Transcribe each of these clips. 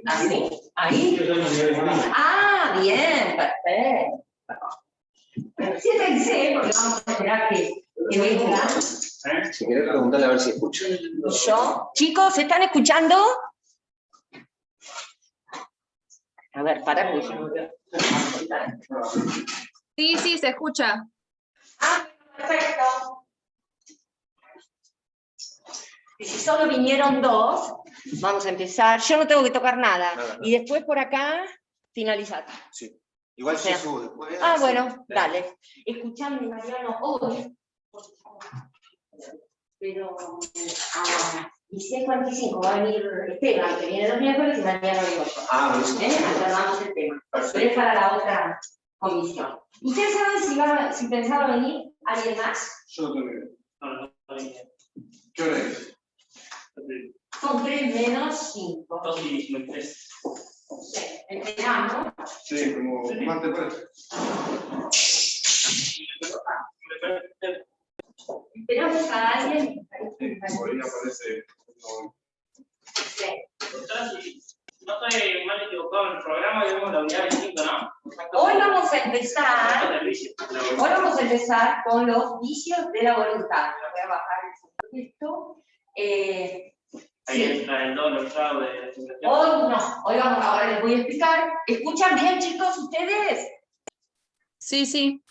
¿Así? ¿Ahí? Ah, bien, perfecto. Sí, pensé, porque vamos a esperar que venga. Si querés preguntarle a ver si escucha. Yo. Chicos, ¿se están escuchando? A ver, para que yo no veo. Sí, sí, se escucha. Ah, perfecto. Y si solo vinieron 2, vamos a empezar. Yo no tengo que tocar nada. Nada. Y después por acá, finalizar. Sí. Igual O sea, se sube. Después, Ah, sí. bueno, dale. Escuchame, Mariano, hoy. Pero a 16:45 va a venir Esteban, que viene los miércoles, y mañana vengo yo. Ah, buenísimo. Alternamos el tema. Perfecto. Pero es para la otra comisión. ¿Ustedes saben si pensaba venir alguien más? Yo no tengo idea. ¿Qué hora es? Son 3 menos 5. 2:53. Esperamos. Sí, como más te parece. Esperamos a alguien. Por ahí aparece. No. Sí. Si no estoy mal equivocado en el programa, tenemos la unidad 25, ¿no? Hoy vamos a empezar con los vicios de la voluntad. Voy a bajar esto. Ahí entra el doble grado de sensación. Hoy no, hoy vamos, ahora les voy a explicar. ¿Escuchan bien, chicos, ustedes? Sí, sí.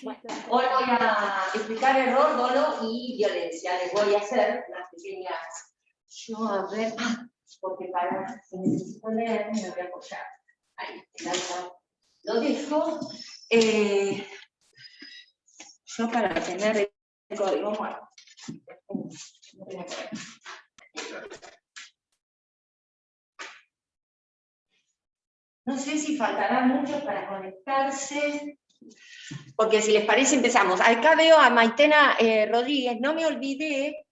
Bueno, hoy voy a explicar error, dolo y violencia. Les voy a hacer unas pequeñas. Yo a ver, porque para si necesito leer, me voy a apoyar. Ahí, lo dejo. Yo para tener el código, bueno. No tengo que ver. No sé si faltará mucho para conectarse, porque si les parece empezamos. Acá veo a Maitena Rodríguez, no me olvidé,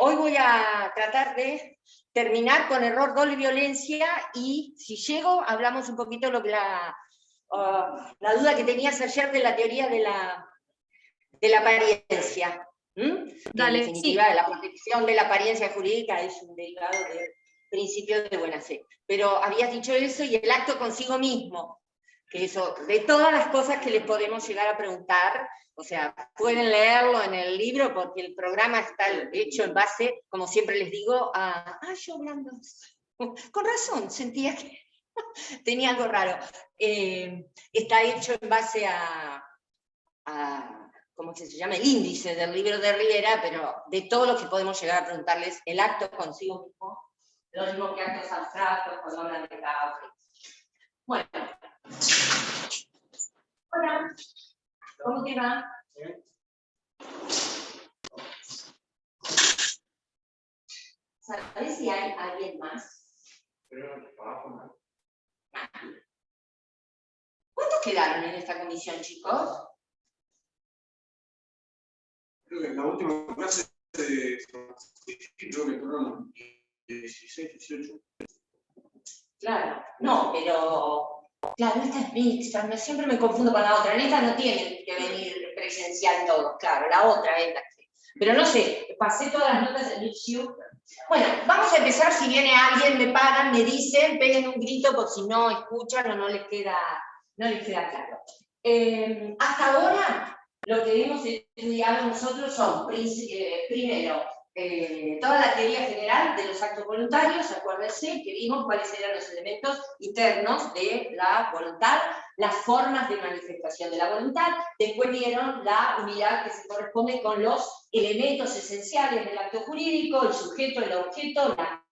hoy voy a tratar de terminar con error, dolo y violencia, y si llego hablamos un poquito lo que la duda que tenías ayer de la teoría de la apariencia. Dale, en definitiva, la protección de la apariencia jurídica es un derivado del principio de buena fe. Pero habías dicho eso y el acto consigo mismo, que eso, de todas las cosas que les podemos llegar a preguntar, o sea, pueden leerlo en el libro porque el programa está hecho en base, como siempre les digo, yo hablando. Con razón, sentía que tenía algo raro. Está hecho en base a ¿cómo se llama? El índice del libro de Rivera, pero de todo lo que podemos llegar a preguntarles, el acto consigo mismo, lo mismo que actos abstractos, cuando hablan de causa. Bueno. Hola. ¿Cómo te va? ¿Sabes si hay alguien más? ¿Cuántos quedaron en esta comisión, chicos? Creo que en la última clase creo que fueron 16, 18. Claro, no, pero claro, esta es mixta, siempre me confundo con la otra. En esta no tienen que venir presencial todos, claro, la otra es la que. Pero no sé, pasé todas las notas en YouTube. Bueno, vamos a empezar, si viene alguien, me paran, me dicen, peguen un grito por si no escuchan o no les queda claro. Hasta ahora, lo que hemos estudiado nosotros son, primero, toda la teoría general de los actos voluntarios, acuérdense que vimos cuáles eran los elementos internos de la voluntad, las formas de manifestación de la voluntad, después vieron la unidad que se corresponde con los elementos esenciales del acto jurídico, el sujeto, el objeto, la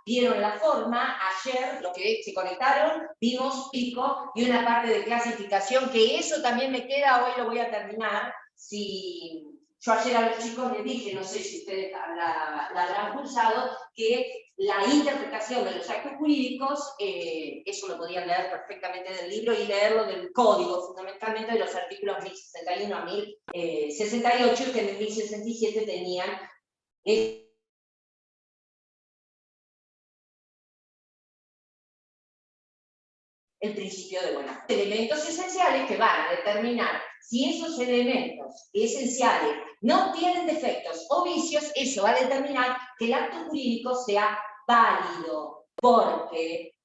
vieron la forma, ayer, lo que se conectaron, vimos pico y una parte de clasificación, que eso también me queda, hoy lo voy a terminar. Si yo ayer a los chicos les dije, no sé si ustedes la habrán pulsado, que la interpretación de los actos jurídicos, eso lo podían leer perfectamente del libro y leerlo del código, fundamentalmente de los artículos 1061 a 1068, que en el 1067 tenían el principio de buena fe. Elementos esenciales que van a determinar si esos elementos esenciales no tienen defectos o vicios, eso va a determinar que el acto jurídico sea válido, porque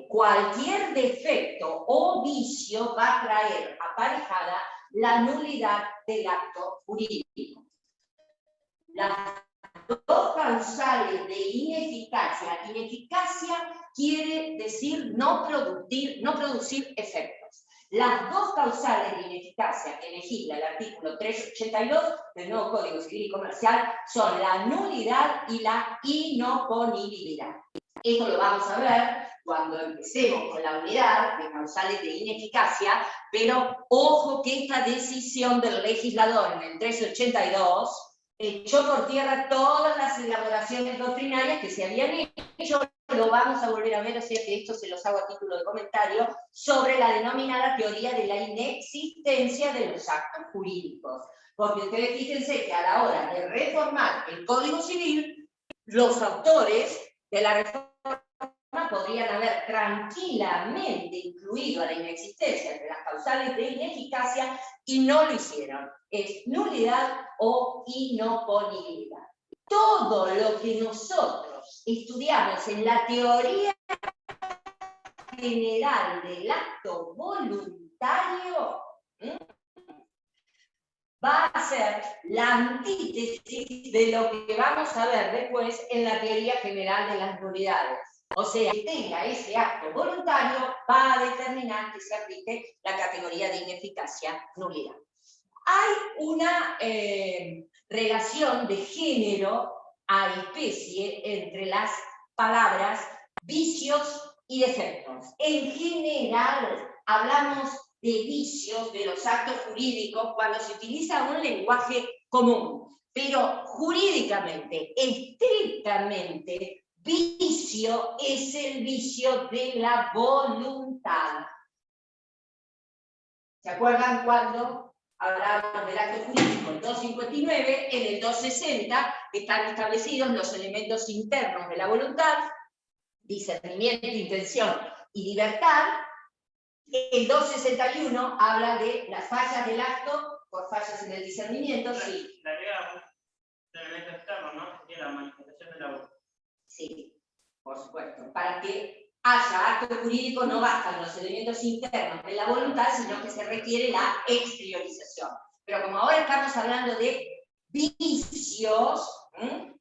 cualquier defecto o vicio va a traer aparejada la nulidad del acto jurídico. Las dos causales de ineficacia. Ineficacia quiere decir no producir efectos. Las dos causales de ineficacia que legisla el artículo 382 del nuevo Código Civil y Comercial son la nulidad y la inoponibilidad. Esto lo vamos a ver cuando empecemos con la unidad de causales de ineficacia, pero ojo que esta decisión del legislador en el 382 echó por tierra todas las elaboraciones doctrinarias que se habían hecho. Lo vamos a volver a ver, o sea que esto se los hago a título de comentario, sobre la denominada teoría de la inexistencia de los actos jurídicos. Porque ustedes fíjense que a la hora de reformar el Código Civil, los autores de la reforma podrían haber tranquilamente incluido a la inexistencia de las causales de ineficacia y no lo hicieron. Es nulidad o inoponibilidad. Todo lo que nosotros estudiamos en la teoría general del acto voluntario va a ser la antítesis de lo que vamos a ver después en la teoría general de las nulidades. O sea, que tenga ese acto voluntario va a determinar que se aplique la categoría de ineficacia nulidad. Hay una relación de género a especie entre las palabras vicios y defectos. En general, hablamos de vicios de los actos jurídicos cuando se utiliza un lenguaje común, pero jurídicamente, estrictamente, vicio es el vicio de la voluntad. ¿Se acuerdan cuando hablamos del acto jurídico en 259, en el 260 están establecidos los elementos internos de la voluntad, discernimiento, intención y libertad? El 261 habla de las fallas del acto por fallas en el discernimiento. Sí. La idea del elemento externo, ¿no? Sería la manifestación de la voluntad. Sí, por supuesto. Para que haya acto jurídico no bastan los elementos internos de la voluntad, sino que se requiere la exteriorización. Pero como ahora estamos hablando de vicios,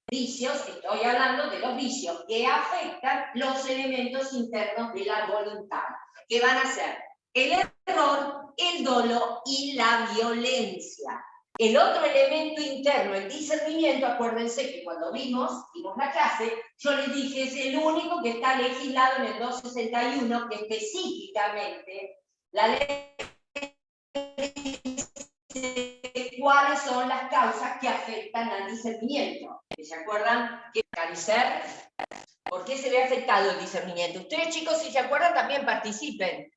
estoy hablando de los vicios que afectan los elementos internos de la voluntad, que van a ser el error, el dolo y la violencia. El otro elemento interno, el discernimiento, acuérdense que cuando vimos la clase, yo les dije, es el único que está legislado en el 261, que específicamente la ley dice cuáles son las causas que afectan al discernimiento. ¿Se acuerdan? ¿Por qué se ve afectado el discernimiento? Ustedes, chicos, si se acuerdan, también participen.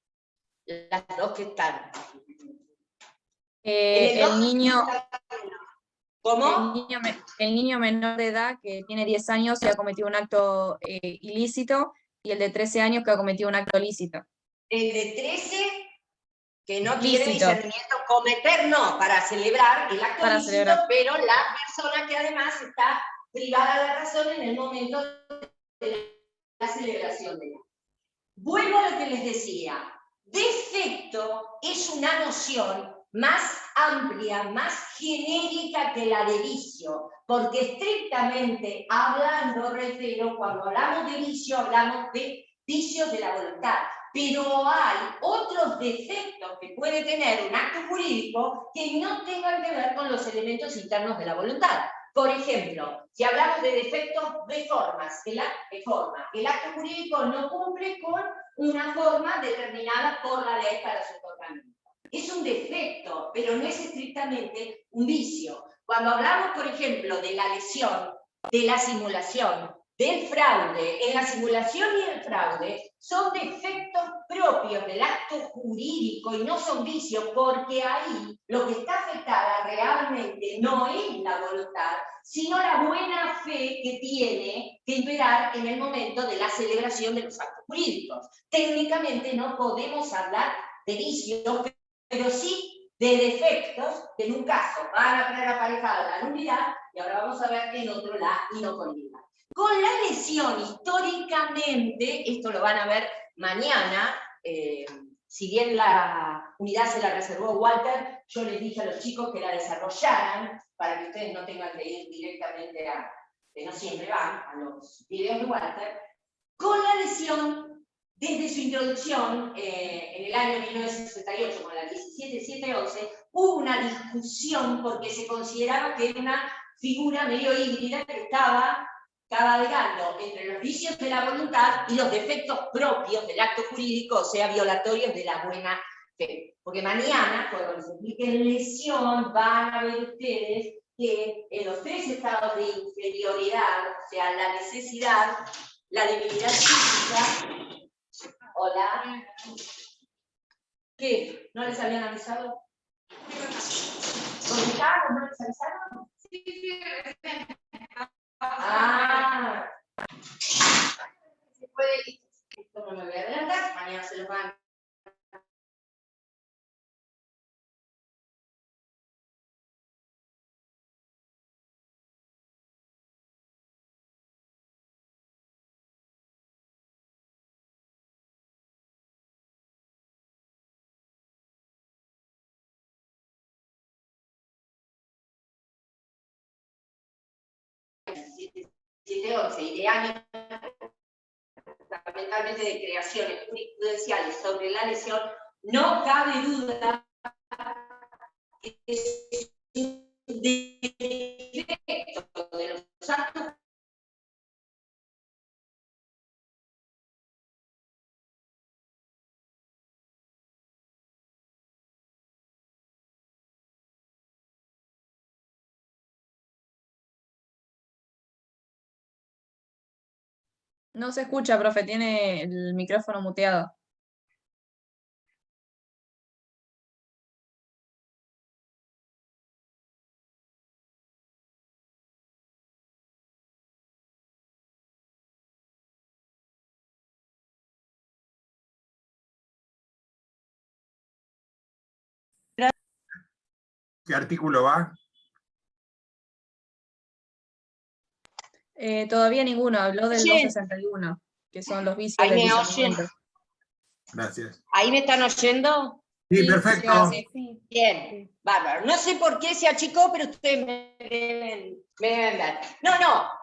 Las dos que están. El niño ¿Cómo? El niño menor de edad que tiene 10 años y ha cometido un acto ilícito, y el de 13 años que ha cometido un acto lícito. El de 13 que no Lícito. tiene discernimiento, cometer no, para celebrar el acto Para lícito, celebrar. pero la persona que además está privada de la razón en el momento de la celebración de la. Vuelvo a lo que les decía. Defecto es una noción más amplia, más genérica que la de vicio, porque estrictamente hablando, reitero, cuando hablamos de vicio, hablamos de vicios de la voluntad, pero hay otros defectos que puede tener un acto jurídico que no tengan que ver con los elementos internos de la voluntad. Por ejemplo, si hablamos de defectos de formas, el acto jurídico no cumple con una forma determinada por la ley para su otorgamiento. Es un defecto, pero no es estrictamente un vicio. Cuando hablamos, por ejemplo, de la lesión, de la simulación, del fraude, en la simulación y el fraude son defectos propios del acto jurídico y no son vicios, porque ahí lo que está afectada realmente no es la voluntad, sino la buena fe que tiene que imperar en el momento de la celebración de los actos jurídicos. Técnicamente no podemos hablar de vicios, pero sí de defectos que en un caso van a traer aparejada la nulidad y ahora vamos a ver en otro la inoponibilidad. Con la lesión, históricamente, esto lo van a ver mañana, si bien la unidad se la reservó Walter, yo les dije a los chicos que la desarrollaran para que ustedes no tengan que ir directamente que no siempre van a los videos de Walter, con la lesión desde su introducción en el año 1968, con la 17711, hubo una discusión porque se consideraba que era una figura medio híbrida que estaba cabalgando entre los vicios de la voluntad y los defectos propios del acto jurídico, o sea, violatorios de la buena fe. Porque mañana, cuando les explique lesión, van a ver ustedes que en los tres estados de inferioridad, o sea, la necesidad, la debilidad física, hola, ¿qué? ¿No les habían avisado? ¿Comentaron? ¿No les avisaron? Sí, sí, Ah. Se puede, esto no me voy a adelantar, mañana se los van. Y de años fundamentalmente de creaciones jurisprudenciales sobre la lesión, no cabe duda que es un defecto de los actos No se escucha, profe, tiene el micrófono muteado. ¿Qué artículo va? Todavía ninguno, habló del Oye. 261, que son los vicios Ahí del me oyen. discernimiento. Gracias. ¿Ahí me están oyendo? Sí, Sí, perfecto. sí. Bien, bárbaro. No sé por qué se achicó, pero ustedes me deben dar. No,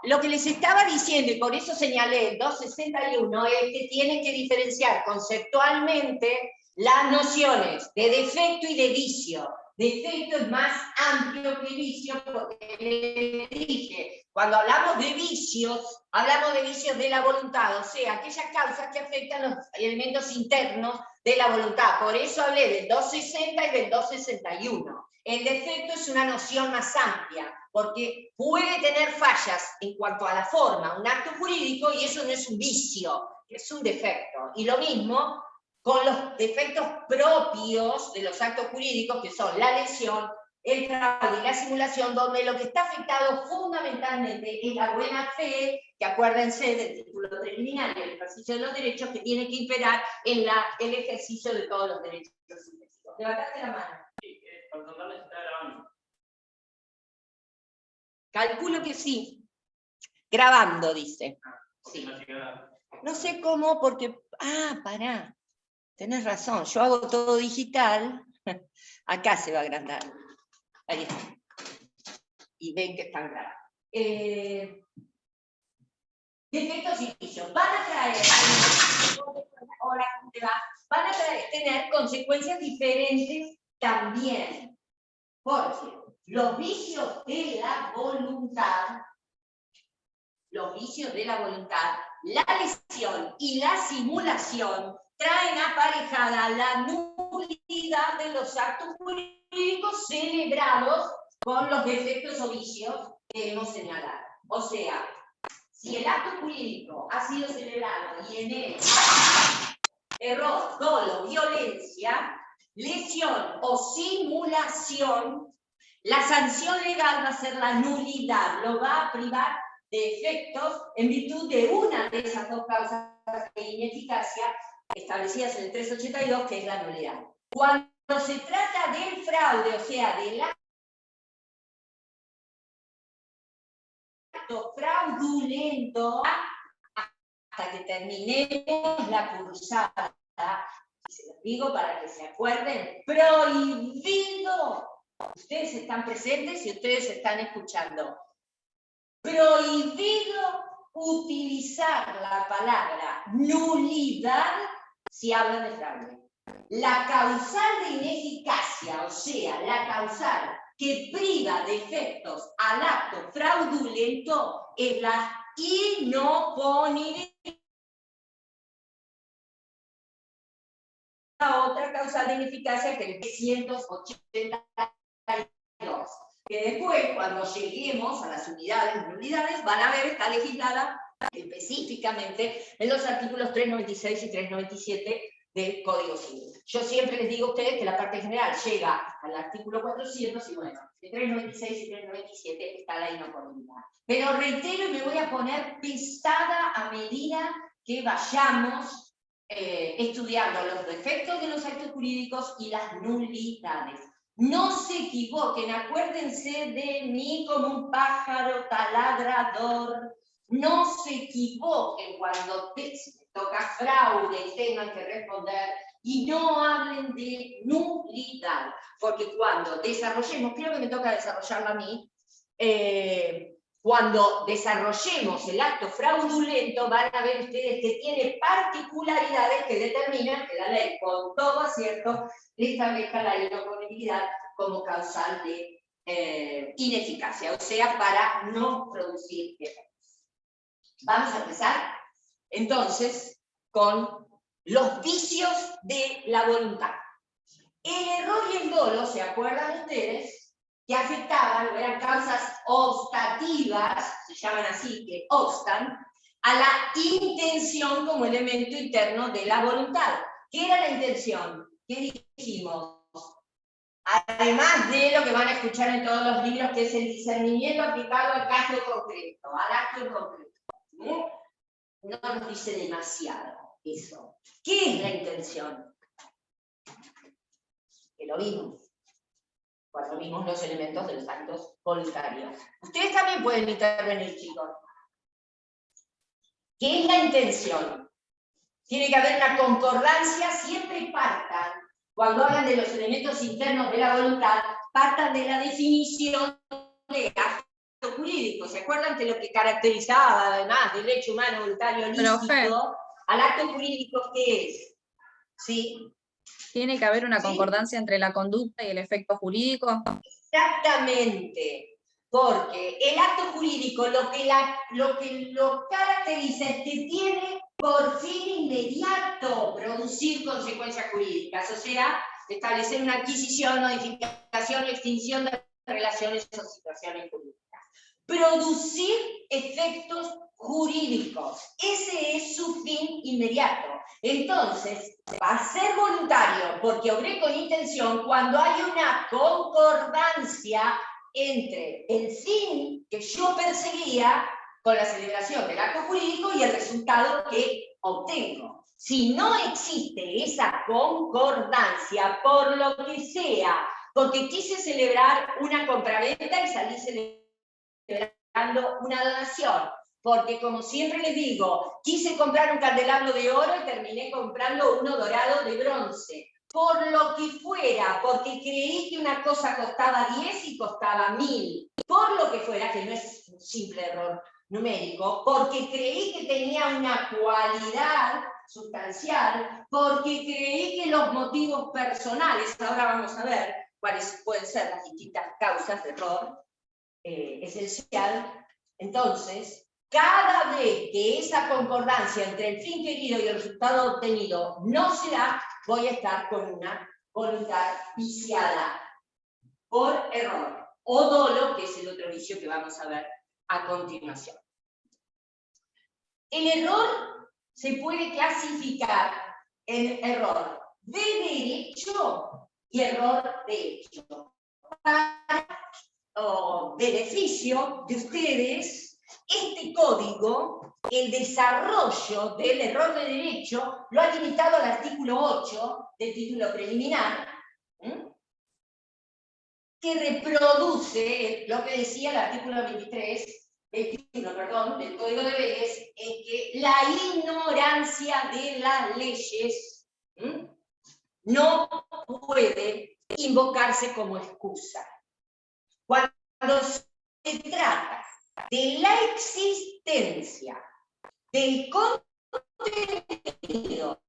lo que les estaba diciendo, y por eso señalé el 261, es que tienen que diferenciar conceptualmente las nociones de defecto y de vicio. Defecto es más amplio que vicio, porque les dije, cuando hablamos de vicios de la voluntad, o sea, aquellas causas que afectan los elementos internos de la voluntad. Por eso hablé del 260 y del 261. El defecto es una noción más amplia, porque puede tener fallas en cuanto a la forma, un acto jurídico, y eso no es un vicio, es un defecto. Y lo mismo con los defectos propios de los actos jurídicos, que son la lesión, el fraude y la simulación, donde lo que está afectado fundamentalmente es la buena fe, que acuérdense del título preliminar y el ejercicio de los derechos, que tiene que imperar en el ejercicio de todos los derechos subjetivos. Levantaste la mano. Sí, por contarles está grabando. Calculo que sí. Grabando, dice. Sí. No llega nada. No sé cómo, porque... Ah, pará. Tenés razón, yo hago todo digital. Acá se va a agrandar. Ahí está. Y ven que están grabados. Defectos y vicios. Van a traer... Hola, ¿cómo te va? Van a tener consecuencias diferentes también. Porque los vicios de la voluntad, la lesión y la simulación traen aparejada la nulidad de los actos jurídicos celebrados con los defectos o vicios que hemos señalado. O sea, si el acto jurídico ha sido celebrado y en él error, dolo, violencia, lesión o simulación, la sanción legal va a ser la nulidad, lo va a privar de efectos en virtud de una de esas dos causas de ineficacia establecidas en el 382, que es la nulidad. Cuando se trata del fraude, o sea, del acto fraudulento, hasta que terminemos la cursada, se los digo para que se acuerden, prohibido. Ustedes están presentes y ustedes están escuchando. prohibido utilizar la palabra nulidad si hablan de fraude. La causal de ineficacia, o sea, la causal que priva de efectos al acto fraudulento, es la inoponibilidad. La otra causal de ineficacia que es 382, que después, cuando lleguemos a las unidades, van a ver, está legislada específicamente en los artículos 396 y 397 del Código Civil. Yo siempre les digo a ustedes que la parte general llega al artículo 400 y bueno, de 396 y 397 está la inoponibilidad. Pero reitero y me voy a poner pesada a medida que vayamos estudiando los defectos de los actos jurídicos y las nulidades. No se equivoquen, acuérdense de mí como un pájaro taladrador. No se equivoquen cuando toca fraude y tengan que responder, y no hablen de nulidad, porque cuando desarrollemos, creo que me toca desarrollarla a mí, cuando desarrollemos el acto fraudulento, van a ver ustedes que tiene particularidades que determinan que la ley, con todo acierto, establezca la inoponibilidad como causal de ineficacia, o sea, para no producir efectos. Vamos a empezar, entonces, con los vicios de la voluntad. El error y el dolo, ¿se acuerdan ustedes? Que afectaban, eran causas obstativas, se llaman así, que obstan, a la intención como elemento interno de la voluntad. ¿Qué era la intención? ¿Qué dijimos? Además de lo que van a escuchar en todos los libros, que es el discernimiento aplicado al caso concreto, al acto en concreto. No nos dice demasiado eso. ¿Qué es la intención? Que lo vimos cuando vimos los elementos de los actos voluntarios. Ustedes también pueden intervenir, chicos. ¿Qué es la intención? Tiene que haber una concordancia, siempre partan, cuando hablan de los elementos internos de la voluntad, partan de la definición de acto jurídico. ¿Se acuerdan que lo que caracterizaba, además, del hecho humano voluntario lícito, al acto jurídico, qué es? ¿Sí? ¿Tiene que haber una concordancia entre la conducta y el efecto jurídico? Exactamente, porque el acto jurídico lo que lo caracteriza es que tiene por fin inmediato producir consecuencias jurídicas, o sea, establecer una adquisición, modificación o extinción de relaciones o situaciones jurídicas. Producir efectos jurídicos, ese es su fin inmediato. Entonces, va a ser voluntario porque obré con intención cuando hay una concordancia entre el fin que yo perseguía con la celebración del acto jurídico y el resultado que obtengo. Si no existe esa concordancia, por lo que sea, porque quise celebrar una compraventa y salí celebrando una donación, porque como siempre les digo, quise comprar un candelabro de oro y terminé comprando uno dorado de bronce. Por lo que fuera, porque creí que una cosa costaba 10 y costaba 1000. Por lo que fuera, que no es un simple error numérico, porque creí que tenía una cualidad sustancial, porque creí que los motivos personales, ahora vamos a ver cuáles pueden ser las distintas causas de error esencial. Entonces, cada vez que esa concordancia entre el fin querido y el resultado obtenido no se da, voy a estar con una voluntad viciada por error o dolo, que es el otro vicio que vamos a ver a continuación. El error se puede clasificar en error de derecho y error de hecho. Para beneficio de ustedes, este código, el desarrollo del error de derecho, lo ha limitado al artículo 8 del título preliminar, que reproduce lo que decía el artículo 21, del Código de Leyes, en que la ignorancia de las leyes no puede invocarse como excusa. Cuando se trata de la existencia, del contenido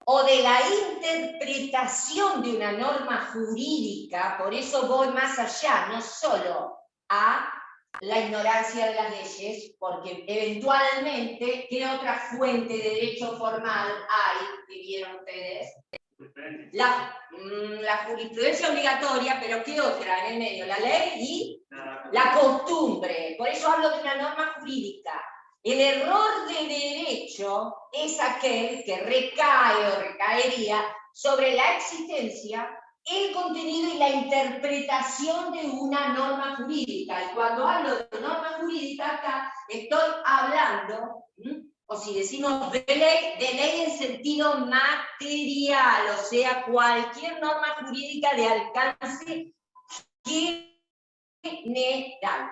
o de la interpretación de una norma jurídica, por eso voy más allá, no solo a la ignorancia de las leyes, porque eventualmente, ¿qué otra fuente de derecho formal hay que vieron ustedes? La jurisprudencia obligatoria, pero ¿qué otra en el medio? La ley y la costumbre. Por eso hablo de una norma jurídica. El error de derecho es aquel que recae o recaería sobre la existencia, el contenido y la interpretación de una norma jurídica. Y cuando hablo de norma jurídica, acá estoy hablando, o si decimos de ley en sentido material, o sea, cualquier norma jurídica de alcance general.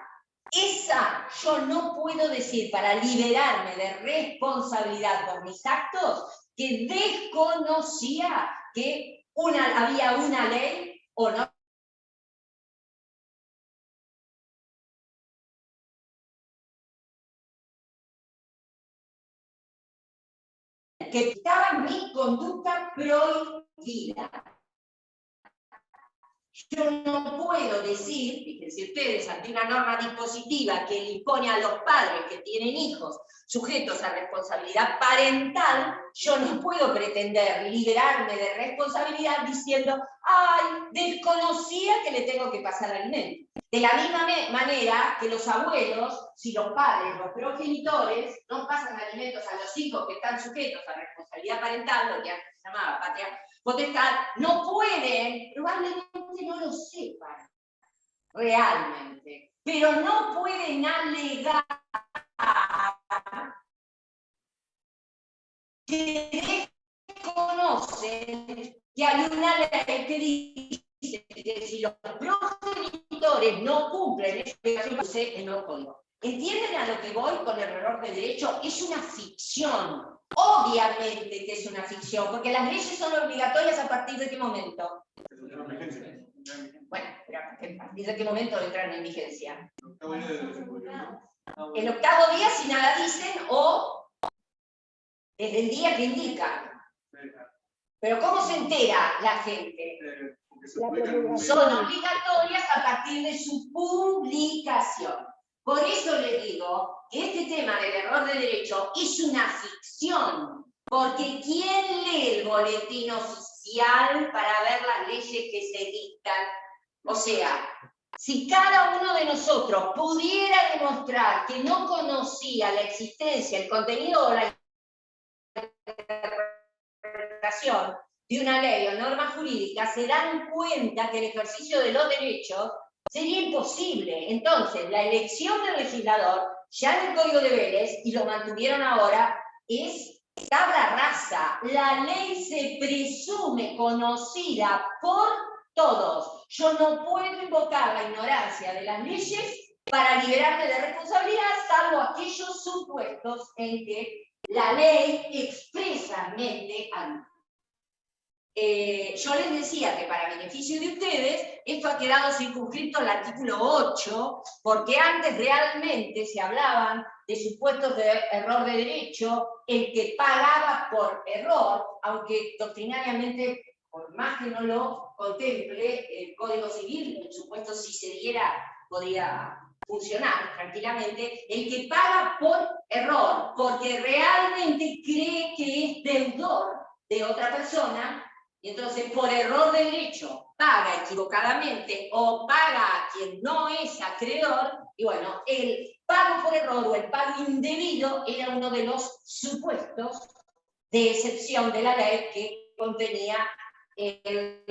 Esa yo no puedo decir para liberarme de responsabilidad por mis actos que desconocía que había una ley o no. Que estaba mi conducta prohibida. Yo no puedo decir, fíjense ustedes, ante una norma dispositiva que le impone a los padres que tienen hijos sujetos a responsabilidad parental, yo no puedo pretender liberarme de responsabilidad diciendo, ay, desconocía que le tengo que pasar alimento. De la misma manera que los abuelos, si los padres, los progenitores, no pasan alimentos a los hijos que están sujetos a responsabilidad parental, lo que antes se llamaba patria potestad, no pueden, probablemente no lo sepan realmente, pero no pueden alegar que desconocen que hay una ley que dice que si los progenitores no cumplen esa obligación, el nuevo código. ¿Entienden a lo que voy con el error de derecho? Es una ficción. Obviamente que es una ficción, porque las leyes son obligatorias a partir de qué momento. Bueno, pero a partir de qué momento entran en vigencia. El octavo día si nada dicen o desde el día que indican. Pero ¿cómo se entera la gente? Son obligatorias a partir de su publicación. Por eso les digo que este tema del error de derecho es una ficción, porque ¿quién lee el boletín oficial para ver las leyes que se dictan? O sea, si cada uno de nosotros pudiera demostrar que no conocía la existencia, el contenido o la interpretación de una ley o norma jurídica, se dan cuenta que el ejercicio de los derechos sería imposible. Entonces, la elección del legislador, ya en el Código de Vélez, y lo mantuvieron ahora, es tabla rasa. La ley se presume conocida por todos. Yo no puedo invocar la ignorancia de las leyes para liberarme de responsabilidad, salvo aquellos supuestos en que la ley expresamente admite. Yo les decía que para beneficio de ustedes, esto ha quedado circunscrito al artículo 8, porque antes realmente se hablaban de supuestos de error de derecho, el que pagaba por error, aunque doctrinariamente, por más que no lo contemple, el Código Civil, el supuesto si se diera, podría funcionar tranquilamente, el que paga por error, porque realmente cree que es deudor de otra persona, y entonces por error de derecho paga equivocadamente o paga a quien no es acreedor, y bueno, el pago por error o el pago indebido era uno de los supuestos de excepción de la ley que contenía el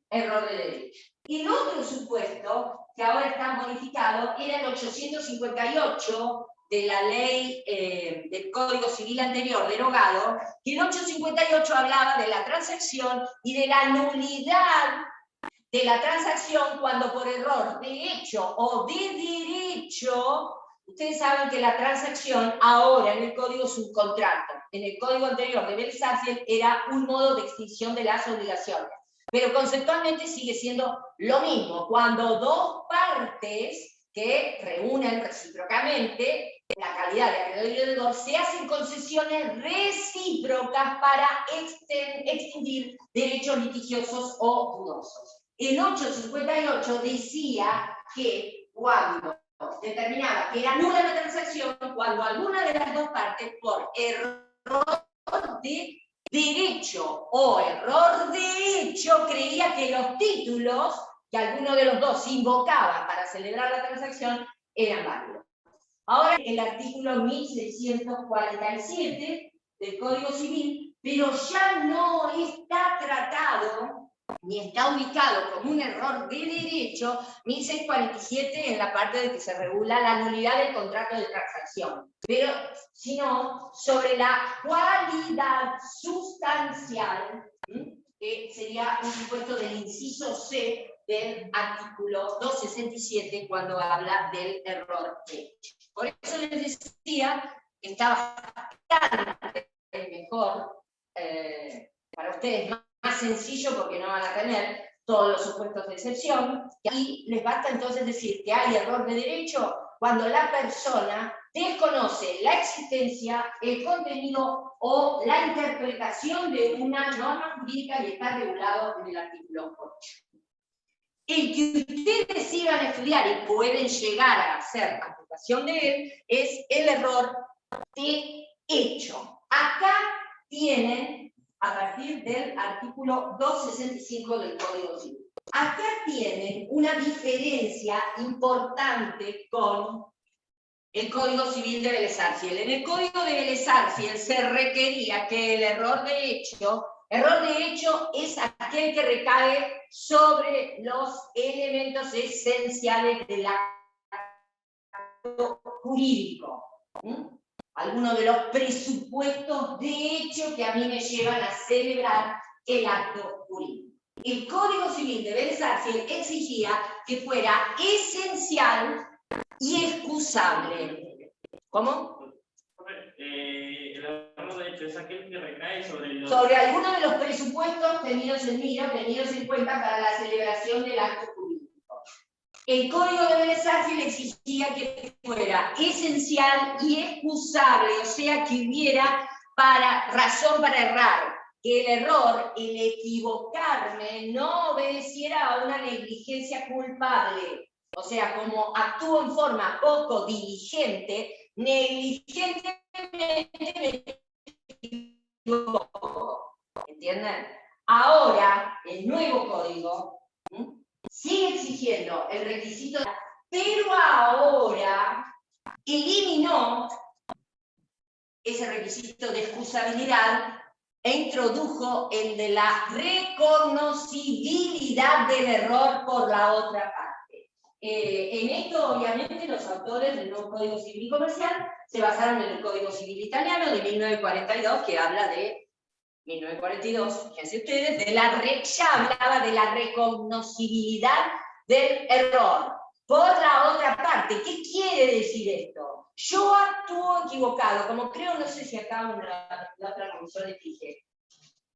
error de derecho. Y el otro supuesto, que ahora está modificado, era el 858 de la ley del Código Civil anterior, derogado, que el 858 hablaba de la transacción y de la nulidad de la transacción cuando por error de hecho o de derecho, ustedes saben que la transacción ahora en el Código es un contrato. En el Código anterior de Bell-Safiel era un modo de extinción de las obligaciones. Pero conceptualmente sigue siendo lo mismo. Cuando dos partes que reúnen recíprocamente la calidad de acreedor y deudor, se hacen concesiones recíprocas para extinguir derechos litigiosos o dudosos. El 858 decía que cuando determinaba que era nula la transacción, cuando alguna de las dos partes, por error de derecho o error de hecho, creía que los títulos que alguno de los dos invocaba para celebrar la transacción eran válidos. Ahora el artículo 1647 del Código Civil, pero ya no está tratado ni está ubicado como un error de derecho, 1647 en la parte de que se regula la nulidad del contrato de transacción, pero sino sobre la cualidad sustancial, que sería un supuesto del inciso C del artículo 267 cuando habla del error de hecho. Por eso les decía que está bastante mejor para ustedes, más sencillo porque no van a tener todos los supuestos de excepción, y les basta entonces decir que hay error de derecho cuando la persona desconoce la existencia, el contenido o la interpretación de una norma jurídica y está regulado en el artículo 8. El que ustedes sigan a estudiar y pueden llegar a hacer aplicación de él es el error de hecho. Acá tienen, a partir del artículo 265 del Código Civil, acá tienen una diferencia importante con el Código Civil de Vélez Arfiel. En el Código de Vélez Arfiel se requería que el error de hecho es aquel que recae sobre los elementos esenciales del acto jurídico. Algunos de los presupuestos de hecho que a mí me llevan a celebrar el acto jurídico. El Código Civil de Vélez Arfiel exigía que fuera esencial y excusable. ¿Cómo? El error de hecho es aquel que recae sobre sobre alguno de los presupuestos tenidos en cuenta para la celebración del acto jurídico. El Código de Vélez Arfiel exigía que fuera esencial y excusable, o sea, que hubiera razón para errar, que el error, el equivocarme, no obedeciera a una negligencia culpable. O sea, como actúo en forma poco diligente, negligentemente me equivoco. ¿Entienden? Ahora, el nuevo código sigue exigiendo el requisito, pero ahora eliminó ese requisito de excusabilidad e introdujo el de la reconocibilidad del error por la otra parte. En esto, obviamente, los autores del nuevo Código Civil y Comercial se basaron en el Código Civil italiano de 1942, que habla de 1942, fíjense ustedes, ya hablaba de la reconocibilidad del error. Por la otra parte, ¿qué quiere decir esto? Yo actúo equivocado, como creo, no sé si acá en la otra comisión les dije.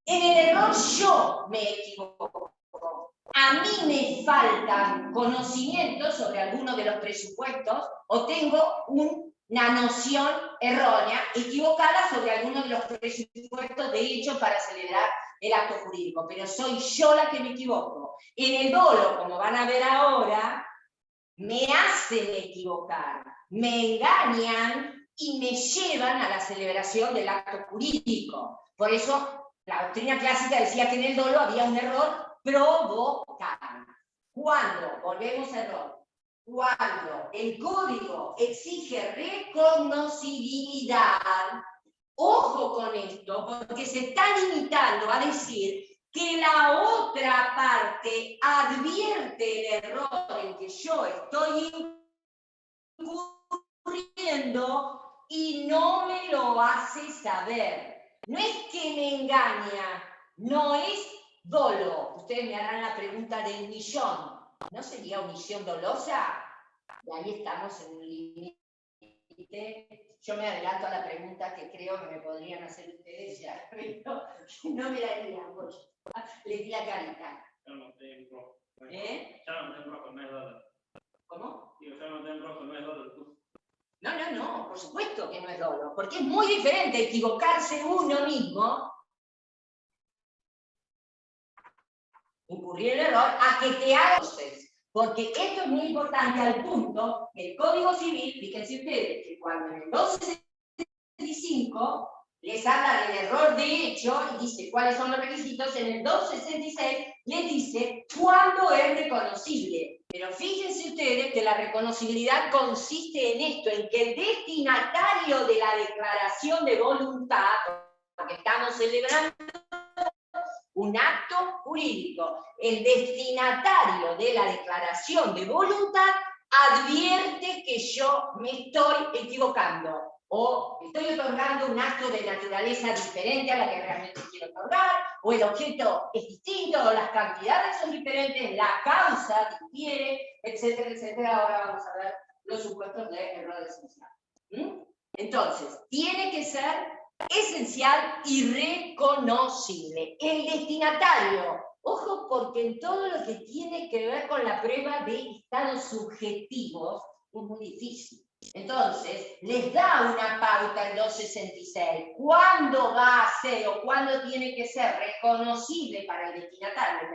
En el error yo me equivoco. A mí me falta conocimiento sobre alguno de los presupuestos o tengo una noción errónea, equivocada sobre alguno de los presupuestos de hecho para celebrar el acto jurídico, pero soy yo la que me equivoco. En el dolo, como van a ver ahora, me hacen equivocar, me engañan y me llevan a la celebración del acto jurídico. Por eso la doctrina clásica decía que en el dolo había un error provocar. Cuando, volvemos a error, cuando el código exige reconocibilidad, ojo con esto, porque se está limitando a decir que la otra parte advierte el error en que yo estoy incurriendo y no me lo hace saber. No es que me engaña, no es dolo. Ustedes me harán la pregunta del millón. ¿No sería omisión dolosa? Y ahí estamos en un límite. Yo me adelanto a la pregunta que creo que me podrían hacer ustedes ya, pero no me la harían, pues. Les di la carita. Ya no estoy en rojo. ¿Eh? Ya no estoy en rojo, no es dólar. ¿Cómo? Y usted no tiene rojo, no es dolo. No, por supuesto que no es dolo, porque es muy diferente equivocarse uno mismo, incurrir en el error, a que te hagan ustedes. Porque esto es muy importante al punto que el Código Civil, fíjense ustedes, que cuando en el 265 les habla del error de hecho y dice cuáles son los requisitos, en el 266 les dice cuándo es reconocible. Pero fíjense ustedes que la reconocibilidad consiste en esto, en que el destinatario de la declaración de voluntad, porque estamos celebrando un acto jurídico, el destinatario de la declaración de voluntad advierte que yo me estoy equivocando o estoy otorgando un acto de naturaleza diferente a la que realmente quiero otorgar, o el objeto es distinto, o las cantidades son diferentes, la causa difiere, etcétera, etcétera. Ahora vamos a ver los supuestos de error esencial. Entonces, tiene que ser esencial y reconocible. El destinatario, ojo, porque en todo lo que tiene que ver con la prueba de estados subjetivos es muy difícil. Entonces, les da una pauta el 266. ¿Cuándo va a ser o cuándo tiene que ser reconocible para el destinatario?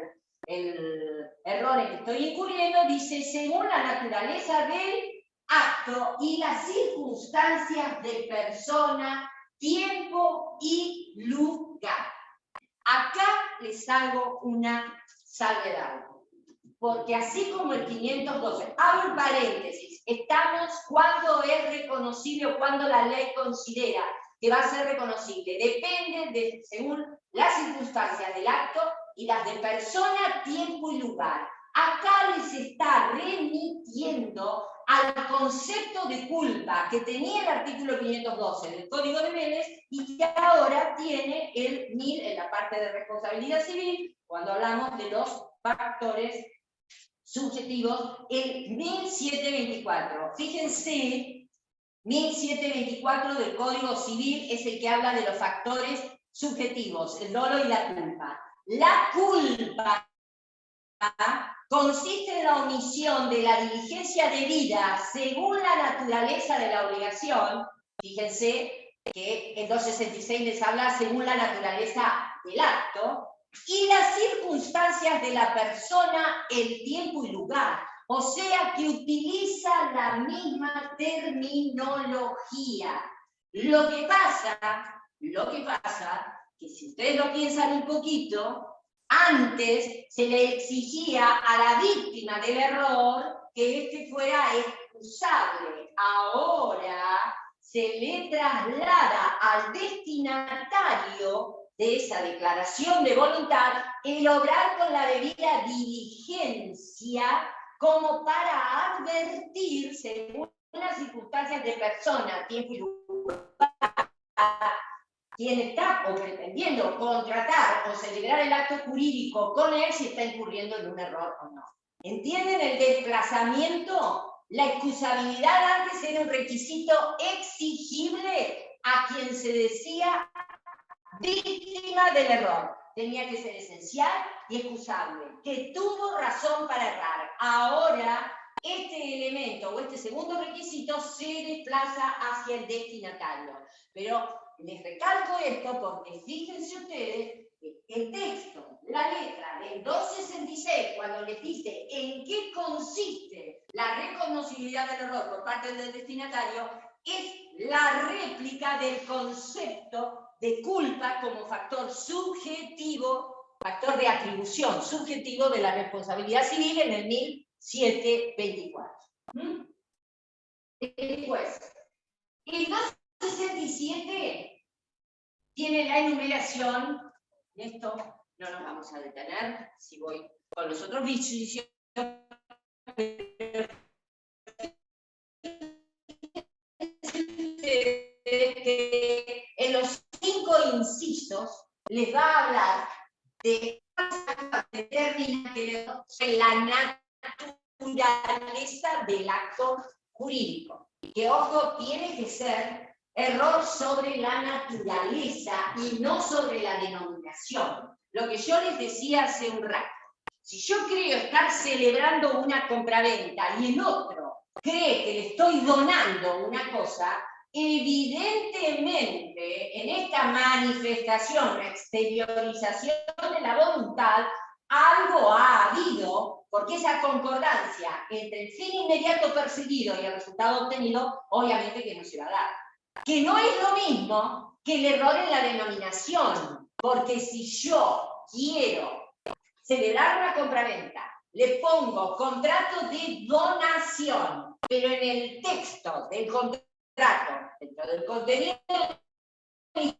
El error en que estoy incurriendo dice, según la naturaleza del acto y las circunstancias de persona, tiempo y lugar. Acá les hago una salvedad, porque así como el 512, abro un paréntesis, estamos cuando es reconocible o cuando la ley considera que va a ser reconocible. Depende de, según las circunstancias del acto y las de persona, tiempo y lugar. Acá les está remitiendo al concepto de culpa que tenía el artículo 512 del Código de Vélez y que ahora tiene el 1000 en la parte de responsabilidad civil, cuando hablamos de los factores subjetivos, el 1724. Fíjense, 1724 del Código Civil es el que habla de los factores subjetivos, el dolo y la culpa. La culpa consiste en la omisión de la diligencia debida según la naturaleza de la obligación. Fíjense que el 266 les habla según la naturaleza del acto, y las circunstancias de la persona, el tiempo y lugar. O sea que utiliza la misma terminología. Lo que pasa, que si ustedes lo piensan un poquito, antes se le exigía a la víctima del error que éste fuera excusable. Ahora se le traslada al destinatario de esa declaración de voluntad el obrar con la debida diligencia como para advertir, según las circunstancias de persona, tiempo y lugar, quien está o pretendiendo contratar o celebrar el acto jurídico con él si está incurriendo en un error o no. ¿Entienden el desplazamiento? La excusabilidad antes era un requisito exigible a quien se decía víctima del error. Tenía que ser esencial y excusable, que tuvo razón para errar. Ahora, este elemento o este segundo requisito se desplaza hacia el destinatario. Pero les recalco esto porque fíjense ustedes que el texto, la letra del 266, cuando les dice en qué consiste la reconocibilidad del error por parte del destinatario, es la réplica del concepto de culpa como factor subjetivo, factor de atribución subjetivo de la responsabilidad civil en el 1724. Después, el 267 tiene la enumeración, en esto no nos vamos a detener, si voy con los otros vicios, en los 5 incisos les va a hablar de la naturaleza del acto jurídico. Que ojo, tiene que ser error sobre la naturaleza y no sobre la denominación. Lo que yo les decía hace un rato. Si yo creo estar celebrando una compraventa y el otro cree que le estoy donando una cosa, evidentemente en esta manifestación, exteriorización de la voluntad, algo ha habido, porque esa concordancia entre el fin inmediato perseguido y el resultado obtenido, obviamente que no se va a dar. Que no es lo mismo que el error en la denominación, porque si yo quiero celebrar una compraventa, le pongo contrato de donación, pero en el texto del contrato, dentro del contenido del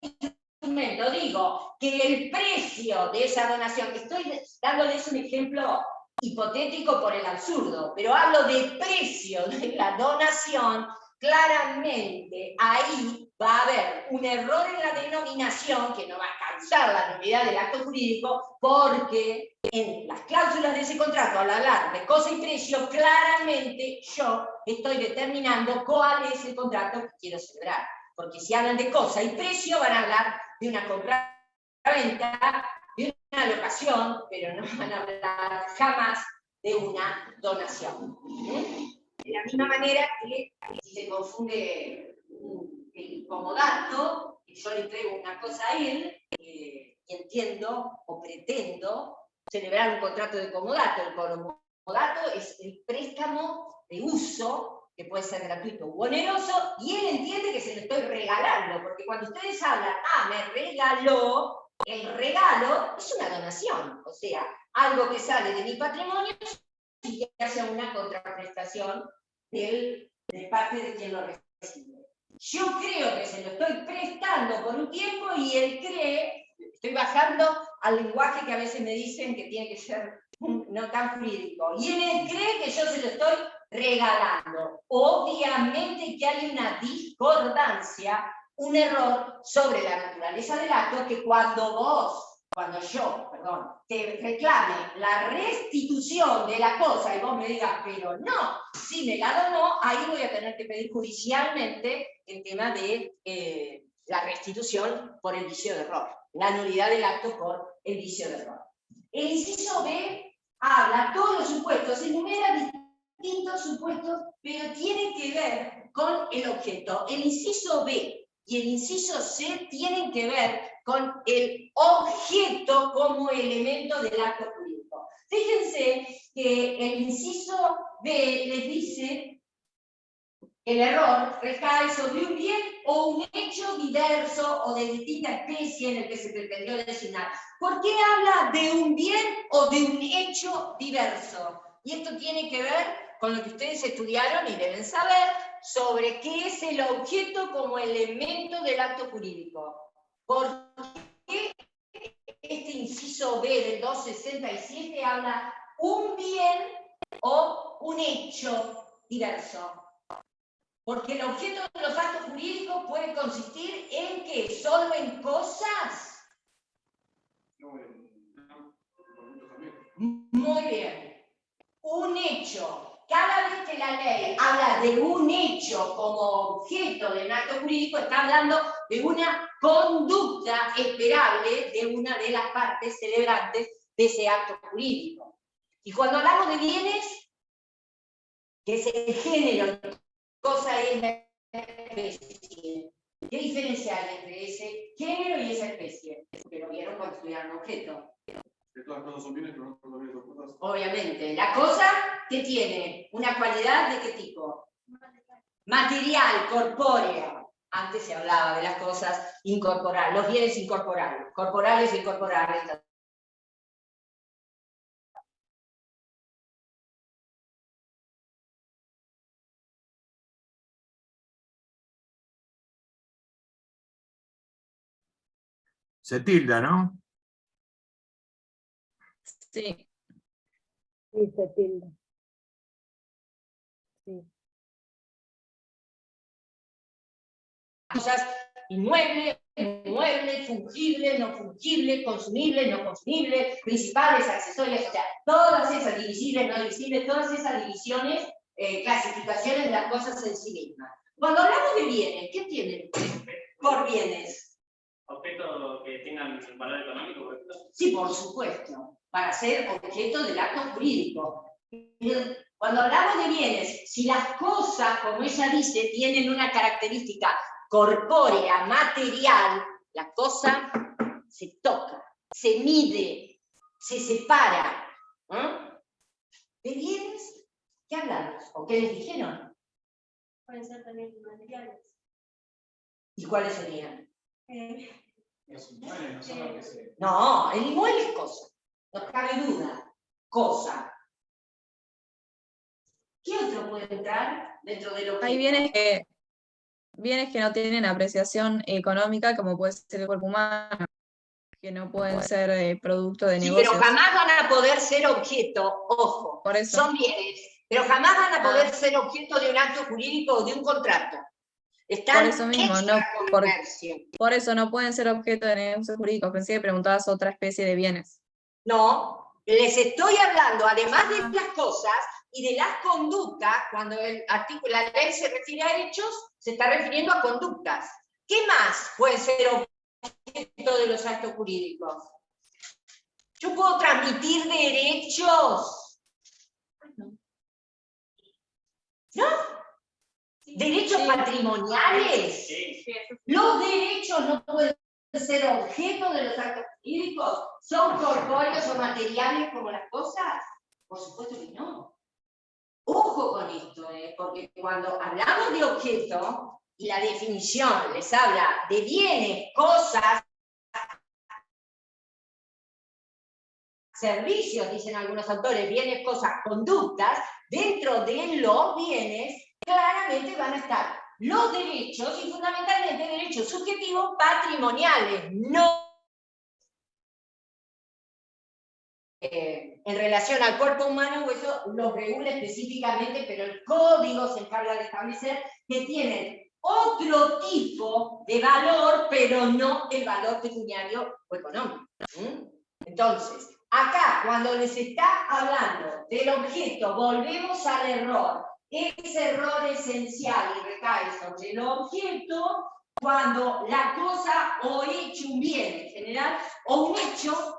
instrumento, digo que el precio de esa donación, que estoy dándoles un ejemplo hipotético por el absurdo, pero hablo de precio de la donación, claramente ahí va a haber un error en la denominación que no va a causar la nulidad del acto jurídico, porque en las cláusulas de ese contrato, al hablar de cosa y precio, claramente yo estoy determinando cuál es el contrato que quiero celebrar. Porque si hablan de cosa y precio, van a hablar de una compraventa, de una locación, pero no van a hablar jamás de una donación. De la misma manera que si se confunde el comodato, que yo le entrego una cosa a él, y entiendo o pretendo celebrar un contrato de comodato. El comodato es el préstamo de uso, que puede ser gratuito u oneroso, y él entiende que se lo estoy regalando, porque cuando ustedes hablan, me regaló, el regalo es una donación, o sea, algo que sale de mi patrimonio y que hace una contraprestación de parte de quien lo recibe. Yo creo que se lo estoy prestando por un tiempo y él cree, estoy bajando al lenguaje que a veces me dicen que tiene que ser no tan jurídico, y él cree que yo se lo estoy regalando. Obviamente que hay una discordancia, un error sobre la naturaleza del acto, que cuando yo, te reclame la restitución de la cosa y vos me digas, pero no, si me la donó, ahí voy a tener que pedir judicialmente el tema de la restitución por el vicio de error, la nulidad del acto por el vicio de error. El inciso B habla, todos los supuestos, enumera distintos supuestos, pero tiene que ver con el objeto. El inciso B y el inciso C tienen que ver con el objeto como elemento del acto jurídico. Fíjense que el inciso B les dice que el error recae sobre un bien o un hecho diverso o de distinta especie en el que se pretendió designar. ¿Por qué habla de un bien o de un hecho diverso? Y esto tiene que ver con lo que ustedes estudiaron y deben saber sobre qué es el objeto como elemento del acto jurídico. ¿Por qué este inciso B del 267 habla un bien o un hecho diverso? Porque el objeto de los actos jurídicos puede consistir en ¿qué? ¿Solo en cosas? Muy bien. Un hecho. Cada vez que la ley habla de un hecho como objeto del acto jurídico, está hablando de una conducta esperable de una de las partes celebrantes de ese acto jurídico. Y cuando hablamos de bienes, que es el género, cosa es la especie. ¿Qué diferencia hay entre ese género y esa especie? Porque lo vieron cuando estudiaron objeto. Que todas las cosas son bienes, pero no son bienes dos cosas. Obviamente. La cosa, ¿qué tiene? ¿Una cualidad de qué tipo? Material, corpórea. Antes se hablaba de las cosas incorporales, los bienes incorporales, corporales e incorporales. Se tilda, ¿no? Sí. Sí, se tilda. Sí. Cosas inmuebles, inmuebles, fungibles, no fungibles, consumibles, no consumibles, principales, accesorias, o sea, todas esas divisibles, no divisibles, todas esas divisiones, clasificaciones de las cosas en sí mismas. Cuando hablamos de bienes, ¿qué tienen por bienes? Objeto objetos que tengan un valor económico, por ejemplo? Sí, por supuesto, para ser objeto del acto jurídico. Pero cuando hablamos de bienes, si las cosas, como ella dice, tienen una característica corpórea, material, la cosa se toca, se mide, se separa. ¿De bienes? ¿Qué hablamos? ¿O qué les dijeron? Pueden ser también materiales. ¿Y cuáles serían? Los inmuebles no son lo que se... No, el inmueble es cosa, no cabe duda, cosa. ¿Qué otro puede entrar dentro de lo que... Hay bienes que no tienen apreciación económica, como puede ser el cuerpo humano, que no pueden ser producto de Sí, negocios. pero jamás van a poder ser objeto, ojo, Por eso. son bienes, pero jamás van a poder ser objeto de un acto jurídico o de un contrato. Están Por eso mismo, hechos no, a por- comercio. Por eso no pueden ser objeto de negocios jurídicos. Pensé que preguntabas otra especie de bienes. No, les estoy hablando, además de las cosas y de las conductas, cuando la ley se refiere a hechos, se está refiriendo a conductas. ¿Qué más puede ser objeto de los actos jurídicos? Yo puedo transmitir derechos. ¿No? ¿Derechos Sí. patrimoniales? Sí. Los derechos no pueden ser objeto de los actos jurídicos. ¿Son corpóreos o materiales como las cosas? Por supuesto que no. Ojo con esto, porque cuando hablamos de objeto, y la definición les habla de bienes, cosas, servicios, dicen algunos autores, bienes, cosas, conductas, dentro de los bienes, claramente van a estar los derechos y fundamentalmente derechos subjetivos patrimoniales, no en relación al cuerpo humano, eso lo regula específicamente, pero el código se encarga de establecer que tienen otro tipo de valor, pero no el valor pecuniario o económico. Entonces, acá, cuando les está hablando del objeto, volvemos al error. Ese error esencial y recae sobre el objeto cuando la cosa o hecho, un bien en general, o un hecho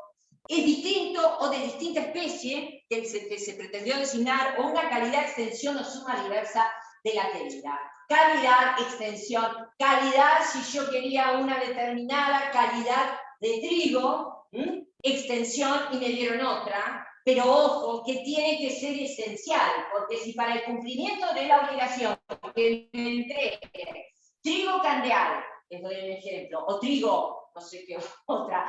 es distinto o de distinta especie que se pretendió designar, o una calidad, extensión o suma diversa de la calidad. Calidad, extensión, calidad si yo quería una determinada calidad de trigo, extensión y me dieron otra, pero ojo, que tiene que ser esencial, porque si para el cumplimiento de la obligación que me entregue trigo candeal, les doy un ejemplo, o trigo, no sé qué otra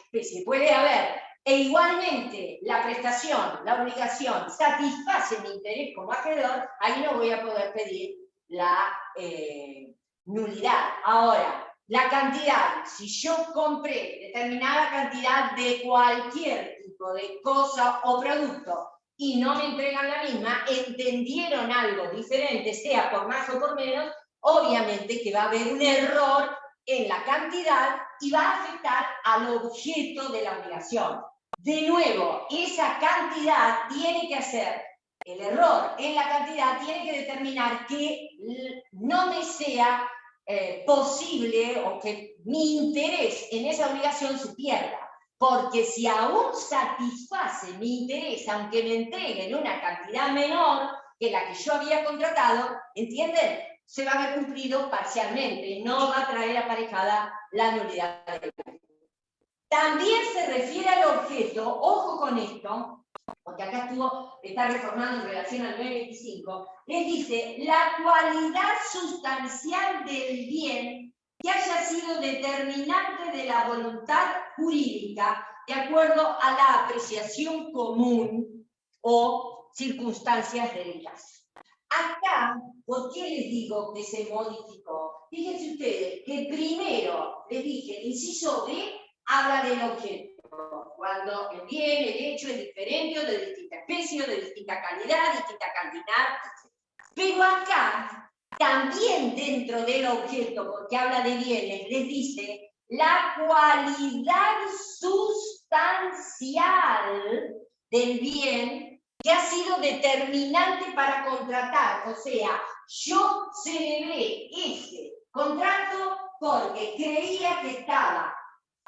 especie puede haber, e igualmente la prestación, la obligación satisface mi interés como acreedor, ahí no voy a poder pedir la nulidad. Ahora, la cantidad, si yo compré determinada cantidad de cualquier tipo de cosa o producto y no me entregan la misma, entendieron algo diferente, sea por más o por menos, obviamente que va a haber un error en la cantidad y va a afectar al objeto de la obligación. De nuevo, esa cantidad tiene que hacer, el error en la cantidad tiene que determinar que no me sea posible o que mi interés en esa obligación se pierda. Porque si aún satisface mi interés, aunque me entreguen una cantidad menor que la que yo había contratado, ¿entienden? Se va a haber cumplido parcialmente, no va a traer aparejada la nulidad. También se refiere al objeto, ojo con esto, porque acá está reformando en relación al 925, les dice, la cualidad sustancial del bien que haya sido determinante de la voluntad jurídica de acuerdo a la apreciación común o circunstancias del caso. Acá, ¿por qué les digo que se modificó? Fíjense ustedes que primero les dije, el inciso B habla del objeto, cuando el bien, el hecho es diferente o de distinta especie, o de distinta calidad, distinta cantidad, etc. Pero acá, también dentro del objeto, porque habla de bienes, les dice la cualidad sustancial del bien que ha sido determinante para contratar. O sea, yo celebré ese contrato porque creía que estaba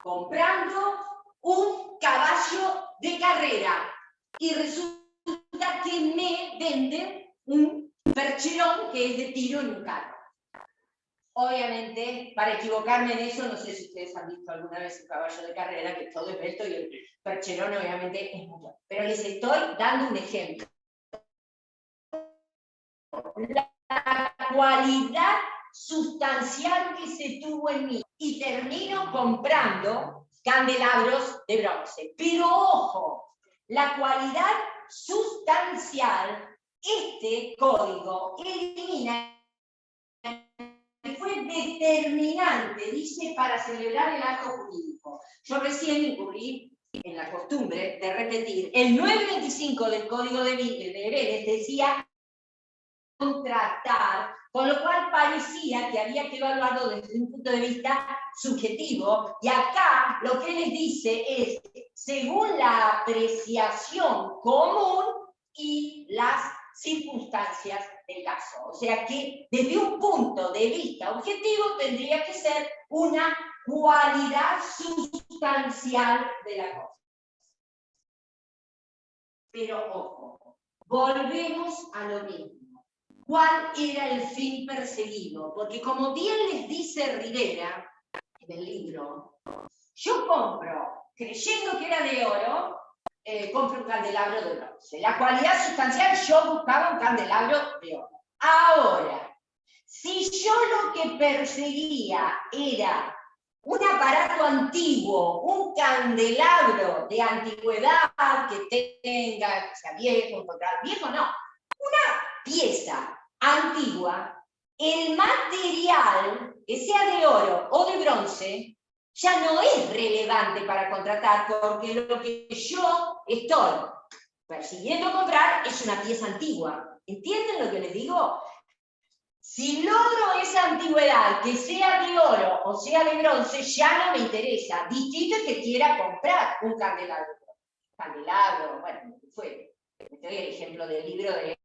comprando un caballo de carrera y resulta que me venden un percherón que es de tiro en un carro. Obviamente, para equivocarme en eso, no sé si ustedes han visto alguna vez un caballo de carrera, que todo es esbelto y el percherón obviamente es mucho. Pero les estoy dando un ejemplo. La cualidad sustancial que se tuvo en mí. Y termino comprando candelabros de bronce. Pero ojo, la cualidad sustancial, este código elimina, que fue determinante, dice, para celebrar el acto jurídico. Yo recién incurrí en la costumbre de repetir. El 925 del Código de Deberes decía contratar, con lo cual parecía que había que evaluarlo desde un punto de vista subjetivo, y acá lo que les dice es, según la apreciación común y las circunstancias del caso. O sea que desde un punto de vista objetivo tendría que ser una cualidad sustancial de la cosa. Pero ojo, volvemos a lo mismo. ¿Cuál era el fin perseguido? Porque como bien les dice Rivera en el libro, yo compro, creyendo que era de oro, compro un candelabro de bronce. La cualidad sustancial, yo buscaba un candelabro de oro. Ahora, si yo lo que perseguía era un aparato antiguo, un candelabro de antigüedad que tenga, que sea viejo, encontrar viejo, no, una pieza antigua, el material, que sea de oro o de bronce, ya no es relevante para contratar, porque lo que yo estoy persiguiendo comprar es una pieza antigua. ¿Entienden lo que les digo? Si logro esa antigüedad, que sea de oro o sea de bronce, ya no me interesa. Distinto es que quiera comprar un candelabro. Candelabro, bueno, fue. Te doy el ejemplo del libro de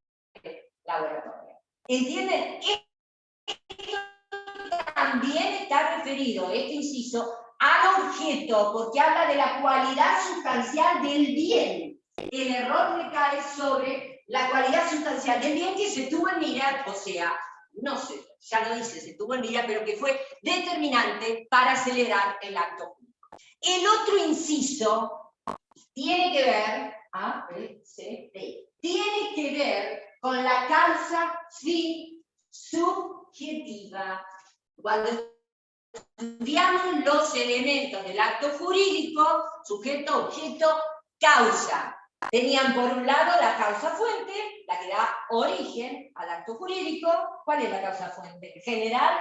laboratorio. ¿Entienden? Esto también está referido, este inciso, al objeto, porque habla de la cualidad sustancial del bien. El error recae sobre la cualidad sustancial del bien que se tuvo en mira, o sea, no sé, ya no dice se tuvo en mira, pero que fue determinante para celebrar el acto público. El otro inciso tiene que ver, A, B, C, D, tiene que ver con la causa fin subjetiva. Cuando estudiamos los elementos del acto jurídico, sujeto, objeto, causa. Tenían por un lado la causa fuente, la que da origen al acto jurídico. ¿Cuál es la causa fuente general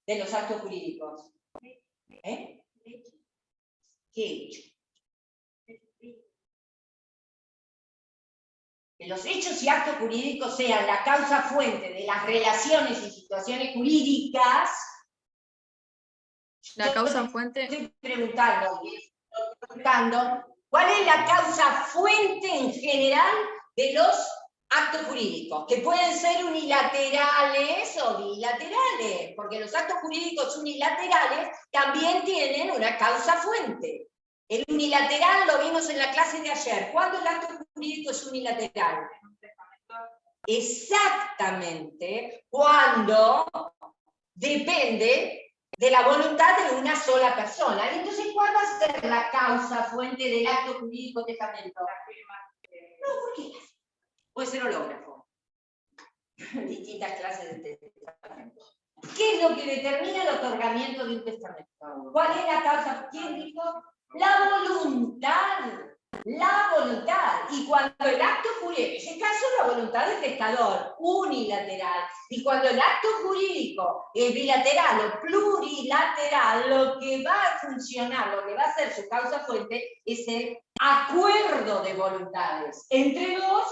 de los actos jurídicos? ¿Qué hecho? Que los hechos y actos jurídicos sean la causa fuente de las relaciones y situaciones jurídicas. La causa fuente. Estoy preguntando, ¿cuál es la causa fuente en general de los actos jurídicos? Que pueden ser unilaterales o bilaterales, porque los actos jurídicos unilaterales también tienen una causa fuente. El unilateral lo vimos en la clase de ayer. ¿Cuándo el acto jurídico es unilateral? Exactamente, cuando depende de la voluntad de una sola persona. Entonces, ¿cuál va a ser la causa fuente del acto jurídico testamento? No, ¿por qué? Puede ser hológrafo. Distintas clases de testamento. ¿Qué es lo que determina el otorgamiento de un testamento? ¿Cuál es la causa? ¿Quién dijo? La voluntad. La voluntad. Y cuando el acto jurídico, en ese caso la voluntad del testador, unilateral. Y cuando el acto jurídico es bilateral o plurilateral, lo que va a funcionar, lo que va a ser su causa fuente, es el acuerdo de voluntades entre dos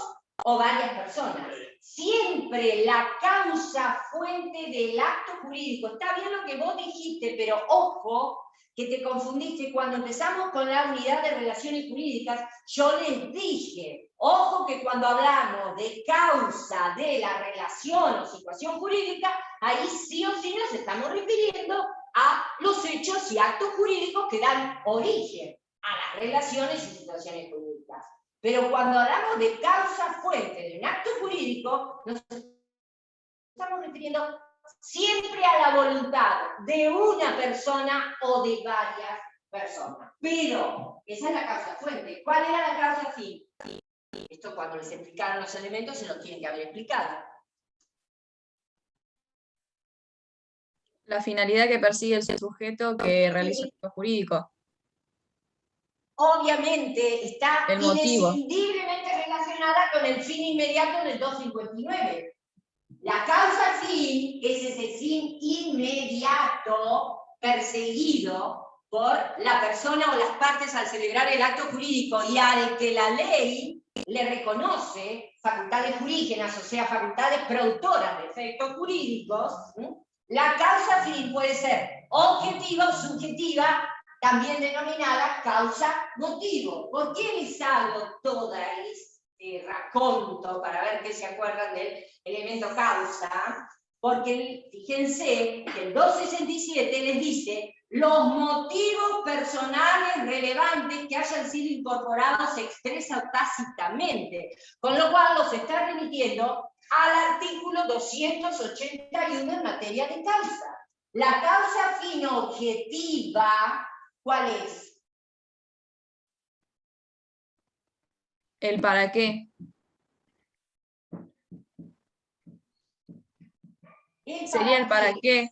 o varias personas. Siempre la causa fuente del acto jurídico. Está bien lo que vos dijiste, pero ojo, que te confundiste cuando empezamos con la unidad de relaciones jurídicas. Yo les dije, ojo que cuando hablamos de causa de la relación o situación jurídica, ahí sí o sí nos estamos refiriendo a los hechos y actos jurídicos que dan origen a las relaciones y situaciones jurídicas. Pero cuando hablamos de causa fuente de un acto jurídico, nos estamos refiriendo siempre a la voluntad de una persona o de varias personas. Pero esa es la causa fuente. ¿Cuál era la causa fin? Esto cuando les explicaron los elementos se los tienen que haber explicado. La finalidad que persigue el sujeto que realiza el acto jurídico. Obviamente está El motivo. inescindiblemente relacionada con el fin inmediato del 259. La causa fin es ese fin inmediato perseguido por la persona o las partes al celebrar el acto jurídico y al que la ley le reconoce facultades jurígenas, o sea, facultades productoras de efectos jurídicos. La causa fin puede ser objetiva o subjetiva, también denominada causa-motivo. ¿Por qué les hago toda este raconto para ver qué se acuerdan del elemento causa? Porque fíjense que el 267 les dice los motivos personales relevantes que hayan sido incorporados expresa o tácitamente, con lo cual los está remitiendo al artículo 281 en materia de causa. La causa fin objetiva, ¿cuál es? ¿El para qué? Sería el para qué.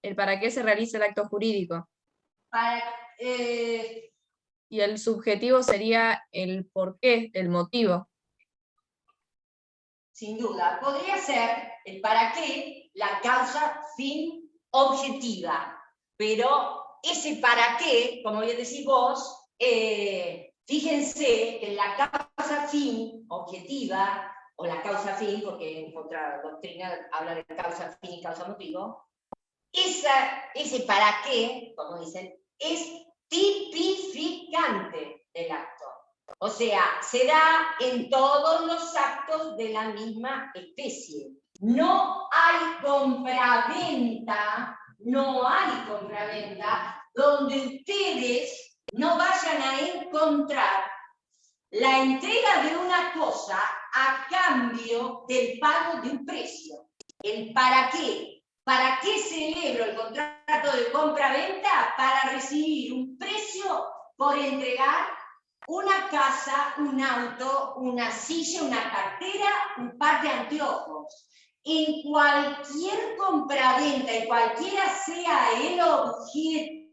El para qué se realiza el acto jurídico. Y el subjetivo sería el por qué, el motivo. Sin duda, podría ser el para qué la causa fin objetiva, pero ese para qué, como bien decís vos, fíjense que la causa fin objetiva, o la causa fin, porque en otra doctrina habla de causa fin y causa motivo, ese para qué, como dicen, es tipificante del acto. O sea, se da en todos los actos de la misma especie. No hay compraventa donde ustedes no vayan a encontrar la entrega de una cosa a cambio del pago de un precio. ¿El para qué? ¿Para qué celebro el contrato de compra-venta? Para recibir un precio por entregar una casa, un auto, una silla, una cartera, un par de anteojos. En cualquier compraventa, en cualquiera sea el objeto,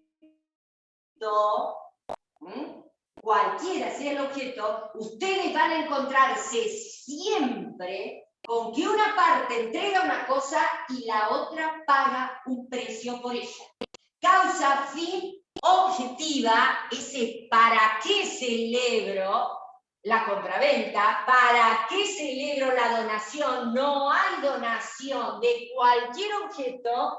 ustedes van a encontrarse siempre con que una parte entrega una cosa y la otra paga un precio por ella. Causa fin objetiva, ese para qué celebro la compraventa, para qué celebro la donación. No hay donación de cualquier objeto,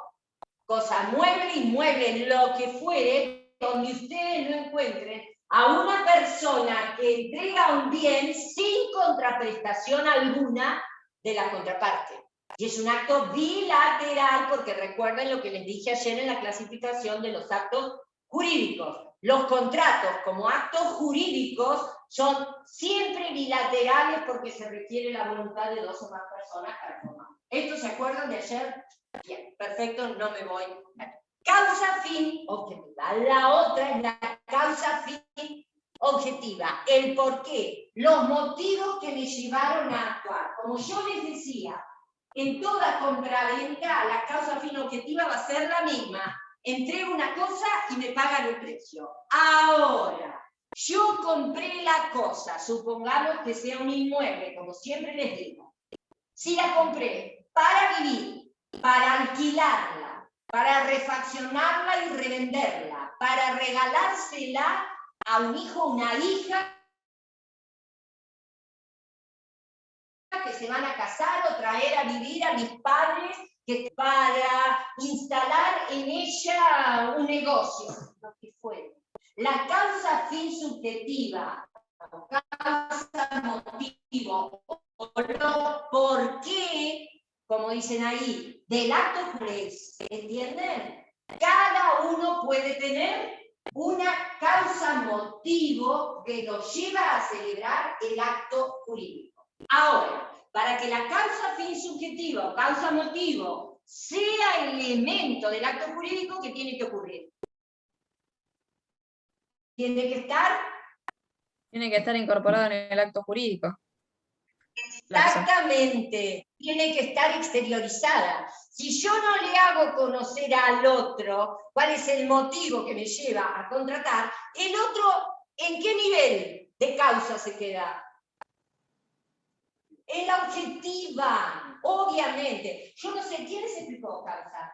cosa mueble, inmueble, lo que fuere, donde ustedes no encuentren a una persona que entrega un bien sin contraprestación alguna de la contraparte. Y es un acto bilateral, porque recuerden lo que les dije ayer en la clasificación de los actos jurídicos. Los contratos como actos jurídicos son siempre bilaterales porque se requiere la voluntad de dos o más personas para formar. ¿Esto se acuerdan de ayer? Bien, perfecto, no me voy. Causa fin objetiva. La otra es la causa fin objetiva. El por qué, los motivos que me llevaron a actuar. Como yo les decía, en toda compraventa la causa fin objetiva va a ser la misma. Entrego una cosa y me pagan el precio. Ahora, yo compré la cosa, supongamos que sea un inmueble, como siempre les digo. Si la compré para vivir, para alquilarla, para refaccionarla y revenderla, para regalársela a un hijo o una hija que se van a casar o traer a vivir a mis padres, que para instalar en ella un negocio, lo que fuere. La causa fin subjetiva, o causa motivo, o lo por qué, como dicen ahí, del acto juez, ¿entienden? Cada uno puede tener una causa-motivo que lo lleva a celebrar el acto jurídico. Ahora, para que la causa-fin subjetiva o causa-motivo sea elemento del acto jurídico, ¿qué tiene que ocurrir? Tiene que estar Tiene que estar incorporado en el acto jurídico. exactamente, tiene que estar exteriorizada. Si yo no le hago conocer al otro cuál es el motivo que me lleva a contratar, el otro, ¿en qué nivel de causa se queda? En la objetiva, obviamente. Yo no sé, ¿quién les explicó causa?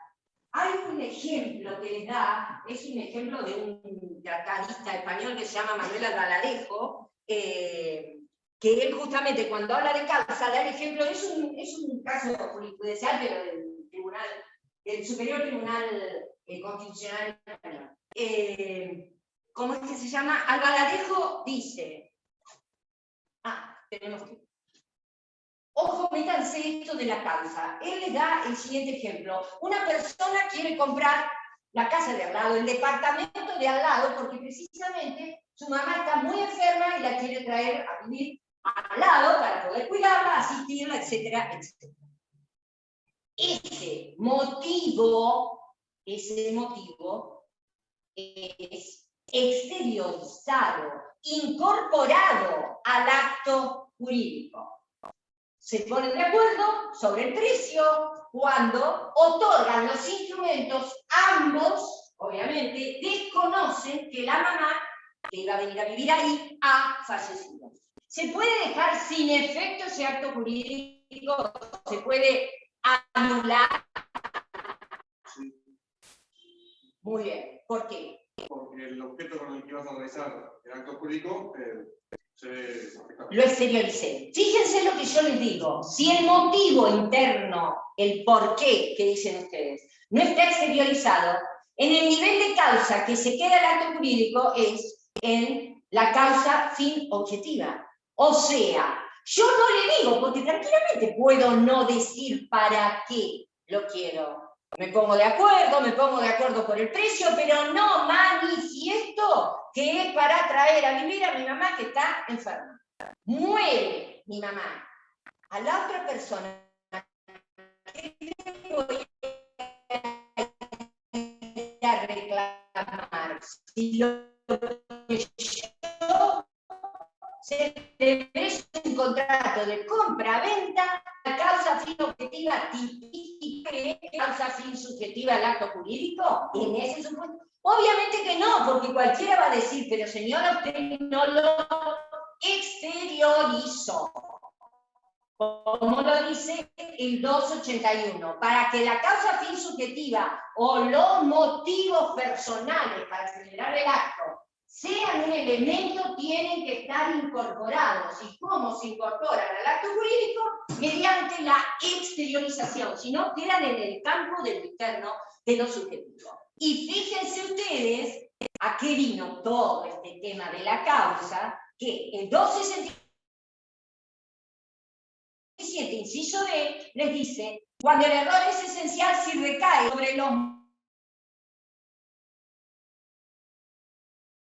Hay un ejemplo que les da, es un ejemplo de un tratadista español que se llama Manuel Albaladejo, que él justamente cuando habla de causa da el ejemplo, es un caso jurisprudencial, pero del tribunal, del Superior Tribunal Constitucional Español. ¿Cómo es que se llama? Albaladejo dice, tenemos que... Ojo, métanse esto de la causa. Él les da el siguiente ejemplo. Una persona quiere comprar la casa de al lado, el departamento de al lado, porque precisamente su mamá está muy enferma y la quiere traer a vivir al lado para poder cuidarla, asistirla, etcétera, etcétera. Ese motivo es exteriorizado, incorporado al acto jurídico. Se ponen de acuerdo sobre el precio cuando otorgan los instrumentos, ambos, obviamente, desconocen que la mamá que iba a venir a vivir ahí ha fallecido. ¿Se puede dejar sin efecto ese acto jurídico? ¿Se puede anular? Sí, Muy bien. ¿Por qué? porque el objeto con el que vas a realizar el acto jurídico se ve afectado. Lo exterioricé. Fíjense lo que yo les digo. Si el motivo interno, el por qué que dicen ustedes, no está exteriorizado, en el nivel de causa que se queda el acto jurídico es en la causa fin objetiva. O sea, yo no le digo, porque tranquilamente puedo no decir para qué lo quiero. Me pongo de acuerdo por el precio, pero no manifiesto que es para traer a vivir a mi mamá que está enferma. Muere mi mamá. A la otra persona, ¿qué le voy a reclamar? Si lo que yo celebré un contrato de compra-venta, la causa fin objetiva tipifique causa fin subjetiva al acto jurídico, en ese supuesto. Obviamente que no, porque cualquiera va a decir, pero señora, usted no lo exteriorizó. Como lo dice el 281, para que la causa fin subjetiva o los motivos personales para celebrar el acto sean un elemento, tienen que estar incorporados. ¿Y cómo se incorporan al acto jurídico? Mediante la exteriorización, si no quedan en el campo de lo interno de lo subjetivo. Y fíjense ustedes a qué vino todo este tema de la causa, que el 267, inciso D, les dice, cuando el error es esencial, si recae sobre los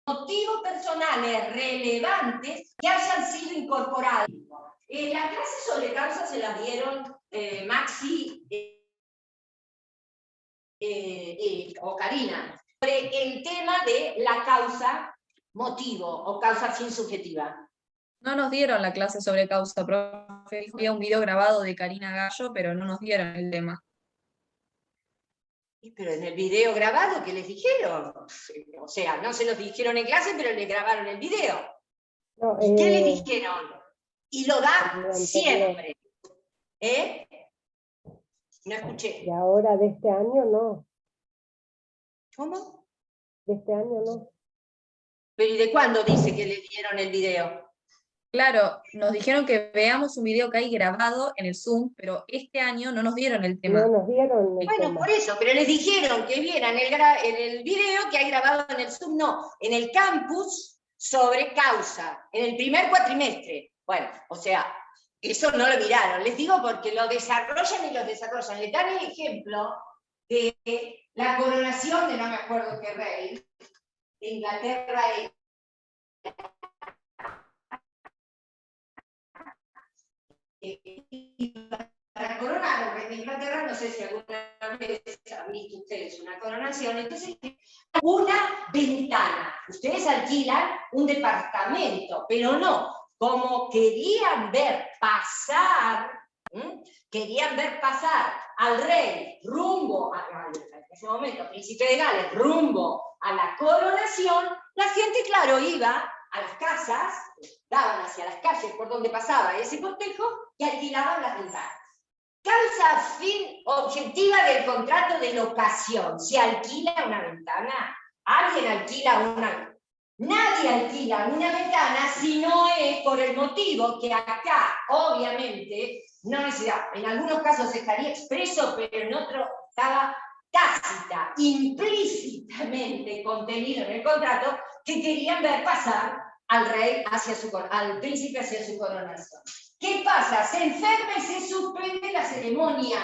motivos personales relevantes que hayan sido incorporados. Las clases sobre causa se las dieron Maxi o Karina, sobre el tema de la causa motivo o causa fin subjetiva. No nos dieron la clase sobre causa, profe. Había un video grabado de Karina Gallo, pero no nos dieron el tema. Pero en el video grabado, ¿qué les dijeron? O sea, no se los dijeron en clase, pero les grabaron el video. No, ¿Y qué le dijeron? Y lo da siempre. No escuché. Y ahora de este año no, ¿Cómo? de este año no. ¿Pero y de cuándo dice que le dieron el video? Claro, nos dijeron que veamos un video que hay grabado en el Zoom, pero este año no nos dieron el tema. No nos dieron el Bueno, tema. por eso, pero les dijeron que vieran en el video que hay grabado en el Zoom, no, en el campus sobre causa, en el primer cuatrimestre. Bueno, o sea, eso no lo miraron, les digo porque lo desarrollan y los desarrollan. Les dan el ejemplo de la coronación de no me acuerdo qué rey, de Inglaterra para coronar al rey de Inglaterra, no sé si alguna vez han visto ustedes una coronación, entonces una ventana. Ustedes alquilan un departamento, pero no, como querían ver pasar al rey rumbo, en ese momento, príncipe de Gales, rumbo a la coronación, la gente, claro, iba a las casas, daban hacia las calles por donde pasaba ese cortejo y alquilaban las ventanas. Causa fin objetiva del contrato de locación. ¿Se alquila una ventana? ¿Alguien alquila una? Nadie alquila una ventana si no es por el motivo que acá, obviamente, no necesita. En algunos casos estaría expreso, pero en otros estaba tácita, implícitamente contenido en el contrato, que querían ver pasar al rey al príncipe hacia su coronación. ¿Qué pasa? Se enferma y se suspende la ceremonia.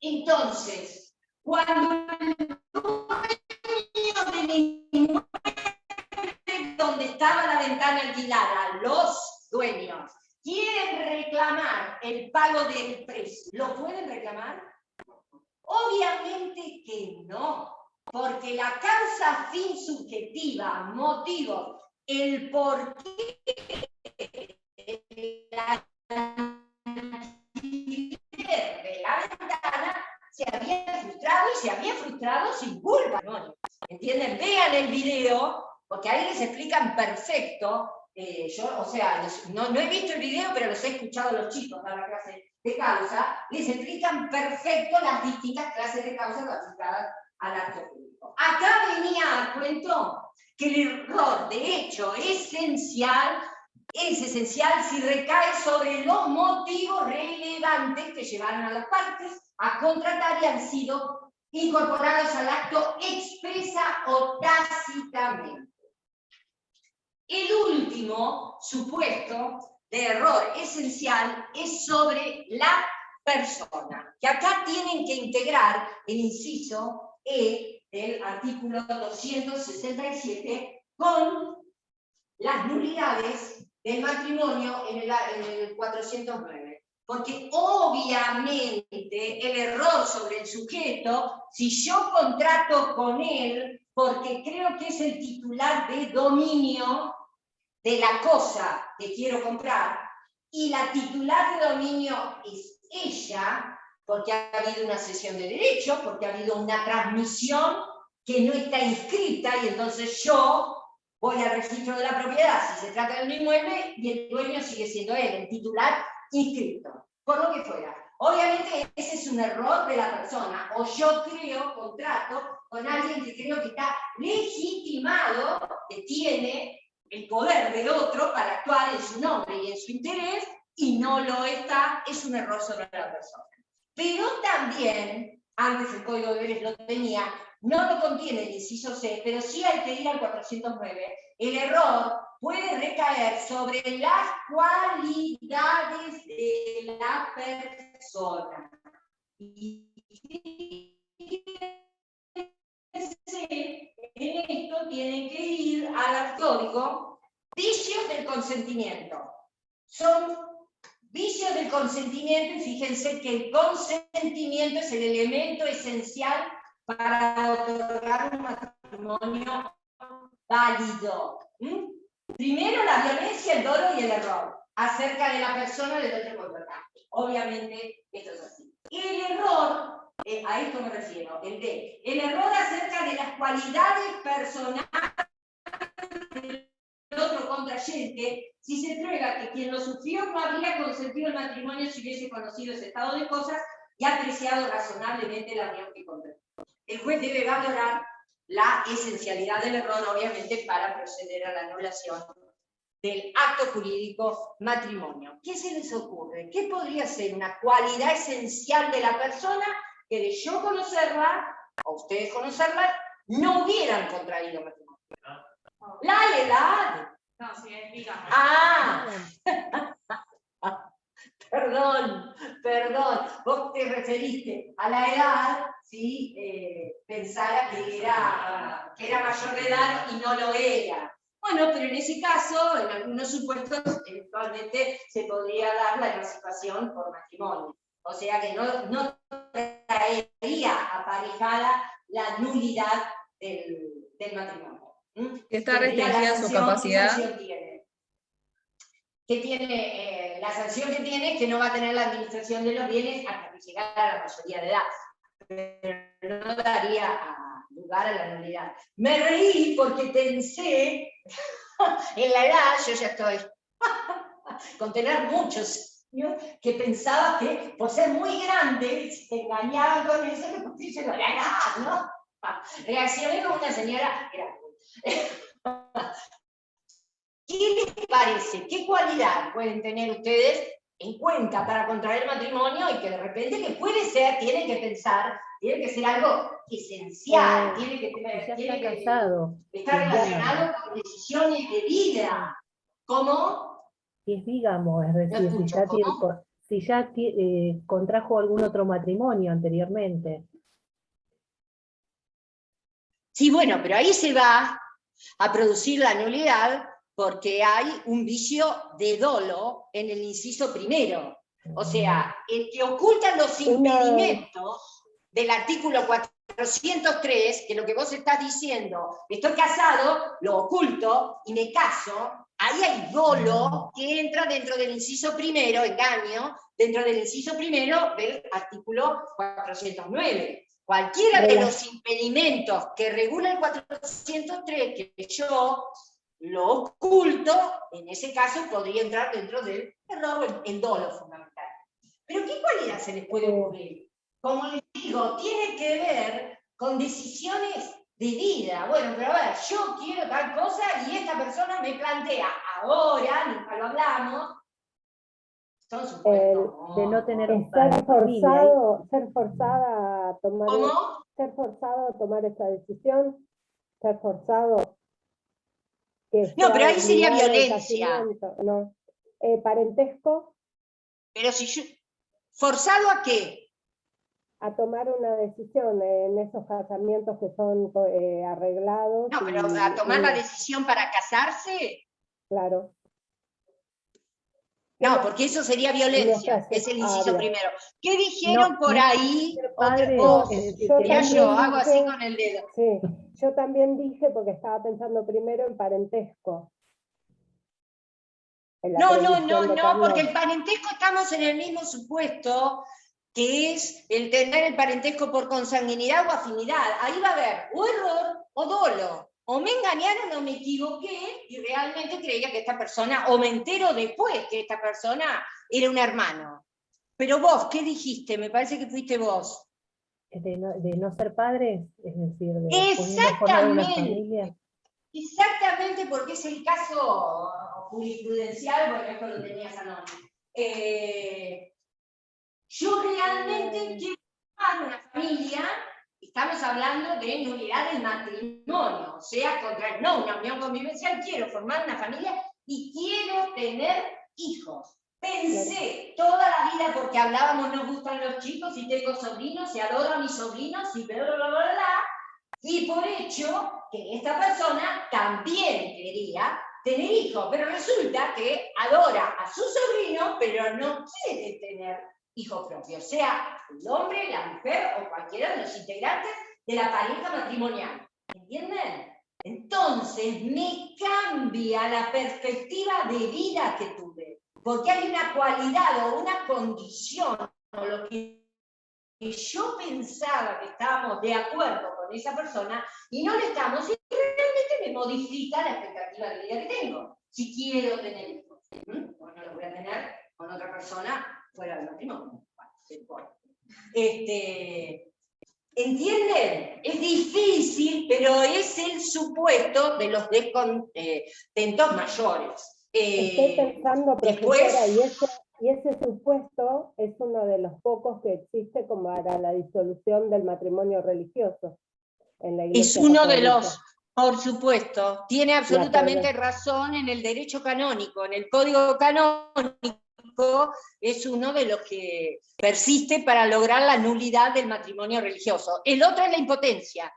Entonces, cuando el dueño del inmueble donde estaba la ventana alquilada, los dueños, quieren reclamar el pago del precio, ¿lo pueden reclamar? Obviamente que no, porque la causa fin subjetiva, motivo, el por qué la de la ventana se había frustrado sin culpa. ¿Entienden? Vean el video, porque ahí les explican perfecto. Yo, o sea, no he visto el video, pero los he escuchado a los chicos dar la clase de causa, les explican perfecto las distintas clases de causas aplicadas al acto público. Acá venía a cuento que el error, de hecho, es esencial si recae sobre los motivos relevantes que llevaron a las partes a contratar y han sido incorporados al acto expresa o tácitamente. El último supuesto de error esencial es sobre la persona, que acá tienen que integrar el inciso E del artículo 267 con las nulidades del matrimonio en el 409. Porque obviamente el error sobre el sujeto, si yo contrato con él porque creo que es el titular de dominio de la cosa que quiero comprar, y la titular de dominio es ella, porque ha habido una cesión de derecho, porque ha habido una transmisión que no está inscrita, y entonces yo voy al registro de la propiedad, si se trata de un inmueble, y el dueño sigue siendo él, el titular inscrito, por lo que fuera. Obviamente ese es un error de la persona, o yo creo contrato con alguien que creo que está legitimado, que tiene el poder del otro para actuar en su nombre y en su interés, y no lo está, es un error sobre la persona. Pero también, antes el Código de Deberes lo tenía, no lo contiene el inciso C, pero sí hay que ir al 409, el error puede recaer sobre las cualidades de la persona. Y en esto tienen que ir al código vicios del consentimiento. Son vicios del consentimiento, y fíjense que el consentimiento es el elemento esencial para otorgar un matrimonio válido. Primero, la violencia, el dolo y el error acerca de la persona del otro contratante. Obviamente, esto es así. El error, a esto me refiero, el error acerca de las cualidades personales del otro contrayente, si se prueba que quien lo sufrió no habría consentido el matrimonio si hubiese conocido ese estado de cosas y apreciado razonablemente la unión que contrajo. El juez debe valorar la esencialidad del error, obviamente, para proceder a la anulación del acto jurídico matrimonio. ¿Qué se les ocurre? ¿Qué podría ser una cualidad esencial de la persona que de yo conocerla, o ustedes conocerla, no hubieran contraído matrimonio? La edad. No, sí, explícame. Ah, perdón, vos te referiste a la edad, ¿sí? Pensara que era mayor de edad y no lo era. Bueno, pero en ese caso, en algunos supuestos, eventualmente se podría dar la emancipación por matrimonio. O sea que no traería aparejada la nulidad del matrimonio. Está Tendría restringida su capacidad. ¿Qué sanción tiene? La sanción que tiene es que no va a tener la administración de los bienes hasta que llegara a la mayoría de edad. Pero no daría lugar a la nulidad. Me reí porque pensé, en la edad, yo ya estoy con tener muchos años, que pensaba que por ser muy grande, si te engañaban con eso, que porque no era nada, ¿no? Reaccioné como una señora grande. ¿Qué les parece? ¿Qué cualidad pueden tener ustedes en cuenta para contraer matrimonio y que de repente que puede ser, tienen que pensar, tiene que ser algo esencial, tiene que Ya tiene está que casado. estar relacionado con decisiones de vida? ¿Cómo? Si es bígamo, es decir, escucho, si ya contrajo algún otro matrimonio anteriormente. Sí, bueno, pero ahí se va a producir la nulidad porque hay un vicio de dolo en el inciso primero. O sea, el que oculta los impedimentos del artículo 403, que lo que vos estás diciendo, estoy casado, lo oculto y me caso, ahí hay dolo que entra dentro del inciso primero, engaño, dentro del inciso primero del artículo 409. Cualquiera de los impedimentos que regula el 403, que yo lo oculto, en ese caso podría entrar dentro del error, el dolo fundamental. Pero ¿qué cualidad se les puede ocurrir? Como les digo, tiene que ver con decisiones de vida. Bueno, pero a ver, yo quiero tal cosa y esta persona me plantea ahora, nunca lo hablamos, son supuestos. De no tener un ser forzada a tomar ¿Cómo? ser forzado a tomar esa decisión, ser forzado que No, pero sea ahí sería obligado el violencia. casamiento, no. Parentesco, Pero si yo, ¿forzado a qué? a tomar una decisión en esos casamientos que son arreglados. No, pero a tomar la decisión para casarse. Claro. No, porque eso sería violencia, es el inciso primero. ¿Qué dijeron por ahí? Mira, yo hago así con el dedo. Sí, yo también dije, porque estaba pensando primero en parentesco. No, porque el parentesco estamos en el mismo supuesto, que es el tener el parentesco por consanguinidad o afinidad. Ahí va a haber o error o dolo. O me engañaron o me equivoqué y realmente creía que esta persona, o me entero después que esta persona era un hermano. Pero vos, ¿qué dijiste? Me parece que fuiste vos. De no ser padres, es decir, Exactamente. formar una familia. Exactamente, porque es el caso jurisprudencial, bueno, esto lo tenías anónimo. Yo realmente quiero formar una familia. Estamos hablando de nulidad del matrimonio, o sea, no una unión convivencial, quiero formar una familia y quiero tener hijos. Pensé toda la vida, porque hablábamos, nos gustan los chicos, y tengo sobrinos, y adoro a mis sobrinos, y bla, bla, bla, bla, bla, y por hecho que esta persona también quería tener hijos, pero resulta que adora a su sobrino, pero no quiere tener hijo propio, sea el hombre, la mujer o cualquiera de los integrantes de la pareja matrimonial. ¿Entienden? Entonces me cambia la perspectiva de vida que tuve, porque hay una cualidad o una condición, o lo que yo pensaba que estábamos de acuerdo con esa persona, y no lo estamos, y realmente me modifica la expectativa de vida que tengo, si quiero tener hijos. Pues no lo voy a tener con otra persona fuera del matrimonio. ¿Entienden? Es difícil, pero es el supuesto de los descontentos mayores. Estoy pensando, profesora, y ese supuesto es uno de los pocos que existe como para la disolución del matrimonio religioso en la Iglesia Es uno católica. de los, por supuesto, tiene absolutamente razón en el derecho canónico, en el código canónico, canónico es uno de los que persiste para lograr la nulidad del matrimonio religioso. El otro es la impotencia.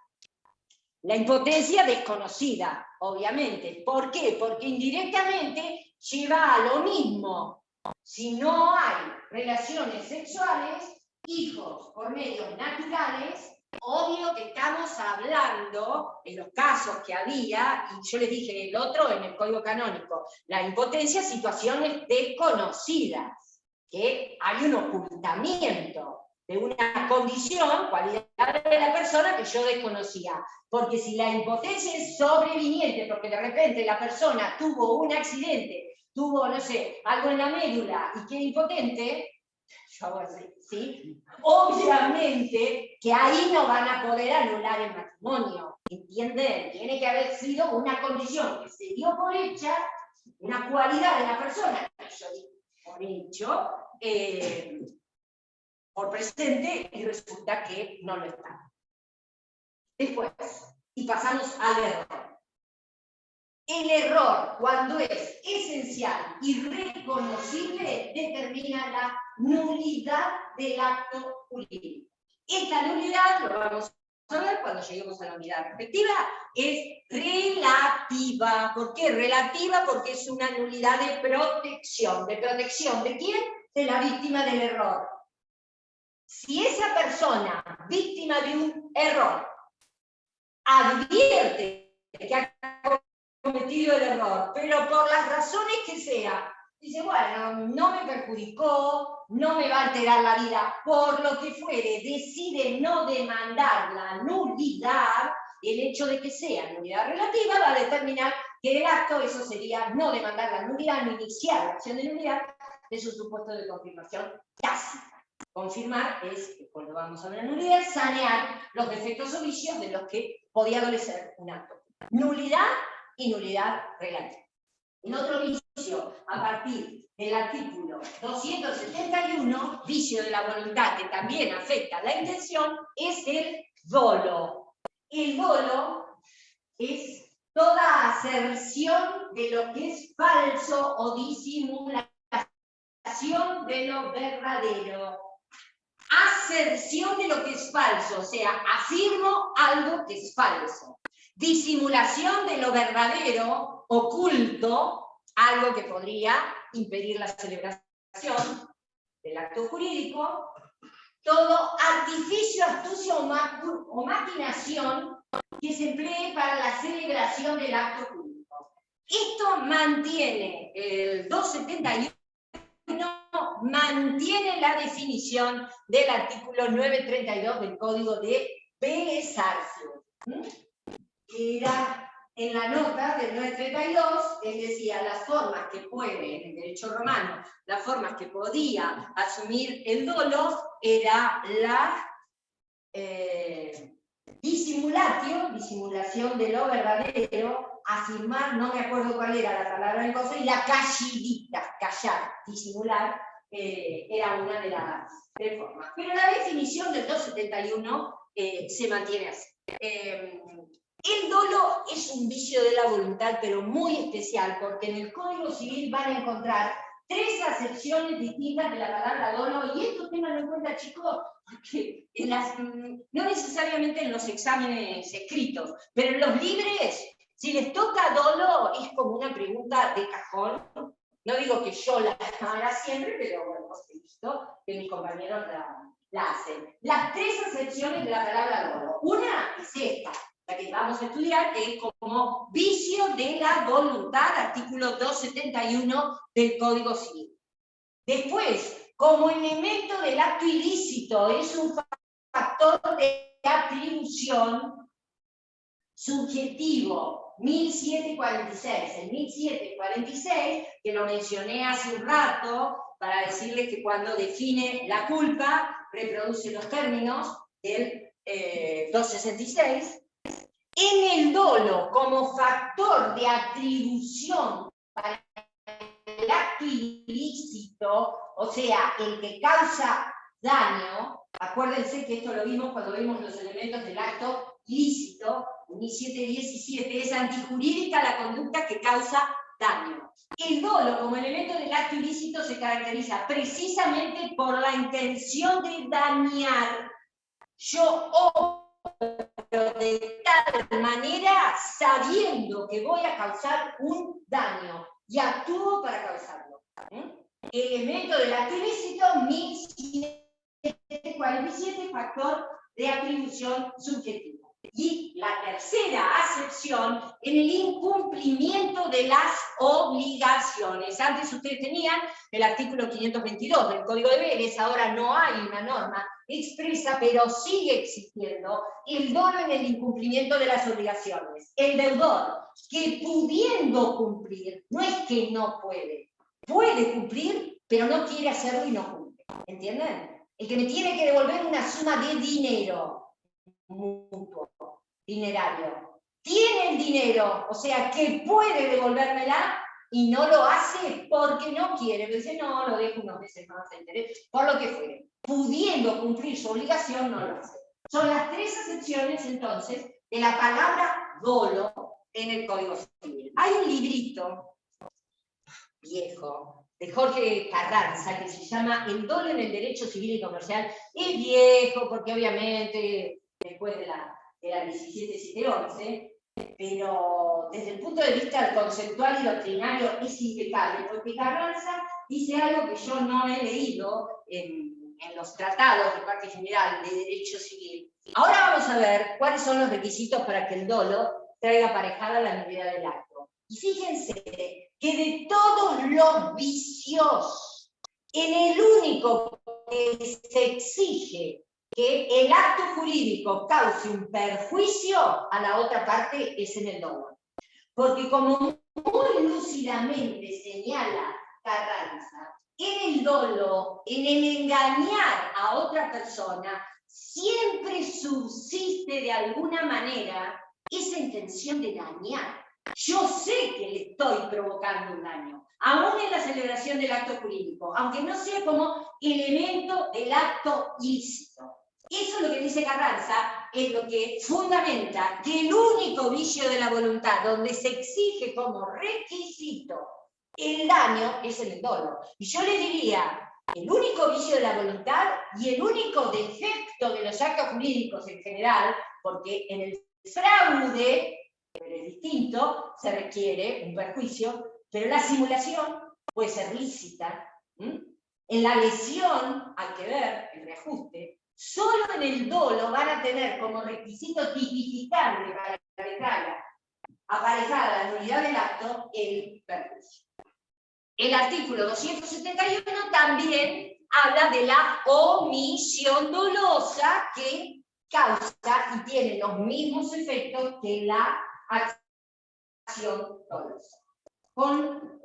La impotencia desconocida, obviamente. ¿Por qué? Porque indirectamente lleva a lo mismo. Si no hay relaciones sexuales, hijos por medios naturales, obvio que estamos hablando, en los casos que había, y yo les dije el otro en el Código Canónico, la impotencia, situaciones desconocidas, que hay un ocultamiento de una condición, cualidad de la persona que yo desconocía. Porque si la impotencia es sobreviniente, porque de repente la persona tuvo un accidente, tuvo, no sé, algo en la médula y queda impotente, yo hago así, ¿sí? Obviamente que ahí no van a poder anular el matrimonio, ¿entienden? Tiene que haber sido una condición que se dio por hecha, una cualidad de la persona que yo di por hecho, por presente, y resulta que no lo está. Después, y pasamos al error. El error, cuando es esencial y reconocible, determina la nulidad del acto jurídico. Esta nulidad, lo vamos a ver cuando lleguemos a la unidad respectiva, es relativa. ¿Por qué relativa? Porque es una nulidad de protección. ¿De protección de quién? De la víctima del error. Si esa persona, víctima de un error, advierte que ha cometido el error, pero por las razones que sea, dice, bueno, no me perjudicó, no me va a alterar la vida, por lo que fuere, decide no demandar la nulidad, el hecho de que sea nulidad relativa va a determinar que el acto, eso sería no demandar la nulidad, no iniciar la acción de nulidad, es un supuesto de confirmación tácita. Confirmar es, cuando vamos a ver la nulidad, sanear los defectos o vicios de los que podía adolecer un acto. Nulidad y nulidad relativa. El otro vicio, a partir del artículo 271, vicio de la voluntad que también afecta la intención, es el dolo. El dolo es toda aserción de lo que es falso o disimulación de lo verdadero. Aserción de lo que es falso, o sea, afirmo algo que es falso. Disimulación de lo verdadero, oculto, algo que podría impedir la celebración del acto jurídico. Todo artificio, astucia o maquinación que se emplee para la celebración del acto jurídico. Esto mantiene el 271. Mantiene la definición del artículo 932 del Código de Besarcio. Era en la nota del 932, él decía las formas que puede, en el derecho romano, las formas que podía asumir el dolo era la disimulación de lo verdadero, afirmar, no me acuerdo cuál era la palabra en cosa, y la callidita, callar, disimular, era una de las formas. Pero la definición del 271 se mantiene así. El dolo es un vicio de la voluntad, pero muy especial, porque en el Código Civil van a encontrar 3 acepciones distintas de la palabra dolo, y esto tengan en cuenta, chicos, porque no necesariamente en los exámenes escritos, pero en los libres, si les toca dolo, es como una pregunta de cajón. No digo que yo la haga siempre, pero bueno, he visto que mis compañeros la hacen. Las 3 acepciones de la palabra dolo. Una es esta, la que vamos a estudiar, que es como vicio de la voluntad, artículo 271 del Código Civil. Después, como elemento del acto ilícito, es un factor de atribución subjetivo, 1746. El 1746, que lo mencioné hace un rato, para decirles que cuando define la culpa, reproduce los términos del 266. En el dolo, como factor de atribución para el acto ilícito, o sea, el que causa daño, acuérdense que esto lo vimos cuando vimos los elementos del acto ilícito, 1717, es antijurídica la conducta que causa daño. El dolo como elemento del acto ilícito se caracteriza precisamente por la intención de dañar. Yo obro de tal manera sabiendo que voy a causar un daño y actúo para causarlo. Elemento del acto ilícito 1747, factor de atribución subjetiva. Y la tercera acepción en el incumplimiento de las obligaciones. Antes ustedes tenían el artículo 522 del Código de Vélez, ahora no hay una norma expresa, pero sigue existiendo el dolo en el incumplimiento de las obligaciones. El deudor, que pudiendo cumplir, no es que no puede cumplir, pero no quiere hacerlo y no cumple. ¿Entienden? El que me tiene que devolver una suma de dinero mutuo, dinerario, tiene el dinero, o sea que puede devolvérmela y no lo hace porque no quiere, pero dice no, lo dejo unos meses más de interés, por lo que fuere, pudiendo cumplir su obligación no lo hace. Son las tres acepciones entonces de la palabra dolo en el Código Civil. Hay un librito viejo de Jorge Carranza que se llama El dolo en el derecho civil y comercial. Es viejo porque obviamente después de la 17711, pero desde el punto de vista conceptual y doctrinario es impecable, porque Carranza dice algo que yo no he leído en los tratados de parte general de derecho civil. Ahora vamos a ver cuáles son los requisitos para que el dolo traiga aparejada la nulidad del acto. Y fíjense que de todos los vicios, en el único que se exige que el acto jurídico cause un perjuicio a la otra parte es en el dolo. Porque como muy lúcidamente señala Carranza, en el dolo, en el engañar a otra persona, siempre subsiste de alguna manera esa intención de dañar. Yo sé que le estoy provocando un daño, aún en la celebración del acto jurídico, aunque no sea como elemento del acto ilícito. Eso es lo que dice Carranza, es lo que fundamenta que el único vicio de la voluntad donde se exige como requisito el daño es en el dolo. Y yo le diría, el único vicio de la voluntad y el único defecto de los actos jurídicos en general, porque en el fraude, pero es distinto, se requiere un perjuicio, pero la simulación puede ser lícita. En la lesión, hay que ver el reajuste. Solo en el dolo van a tener como requisito tipificante para que aparejada la nulidad del acto el perjuicio. El artículo 271 también habla de la omisión dolosa que causa y tiene los mismos efectos que la acción dolosa. Con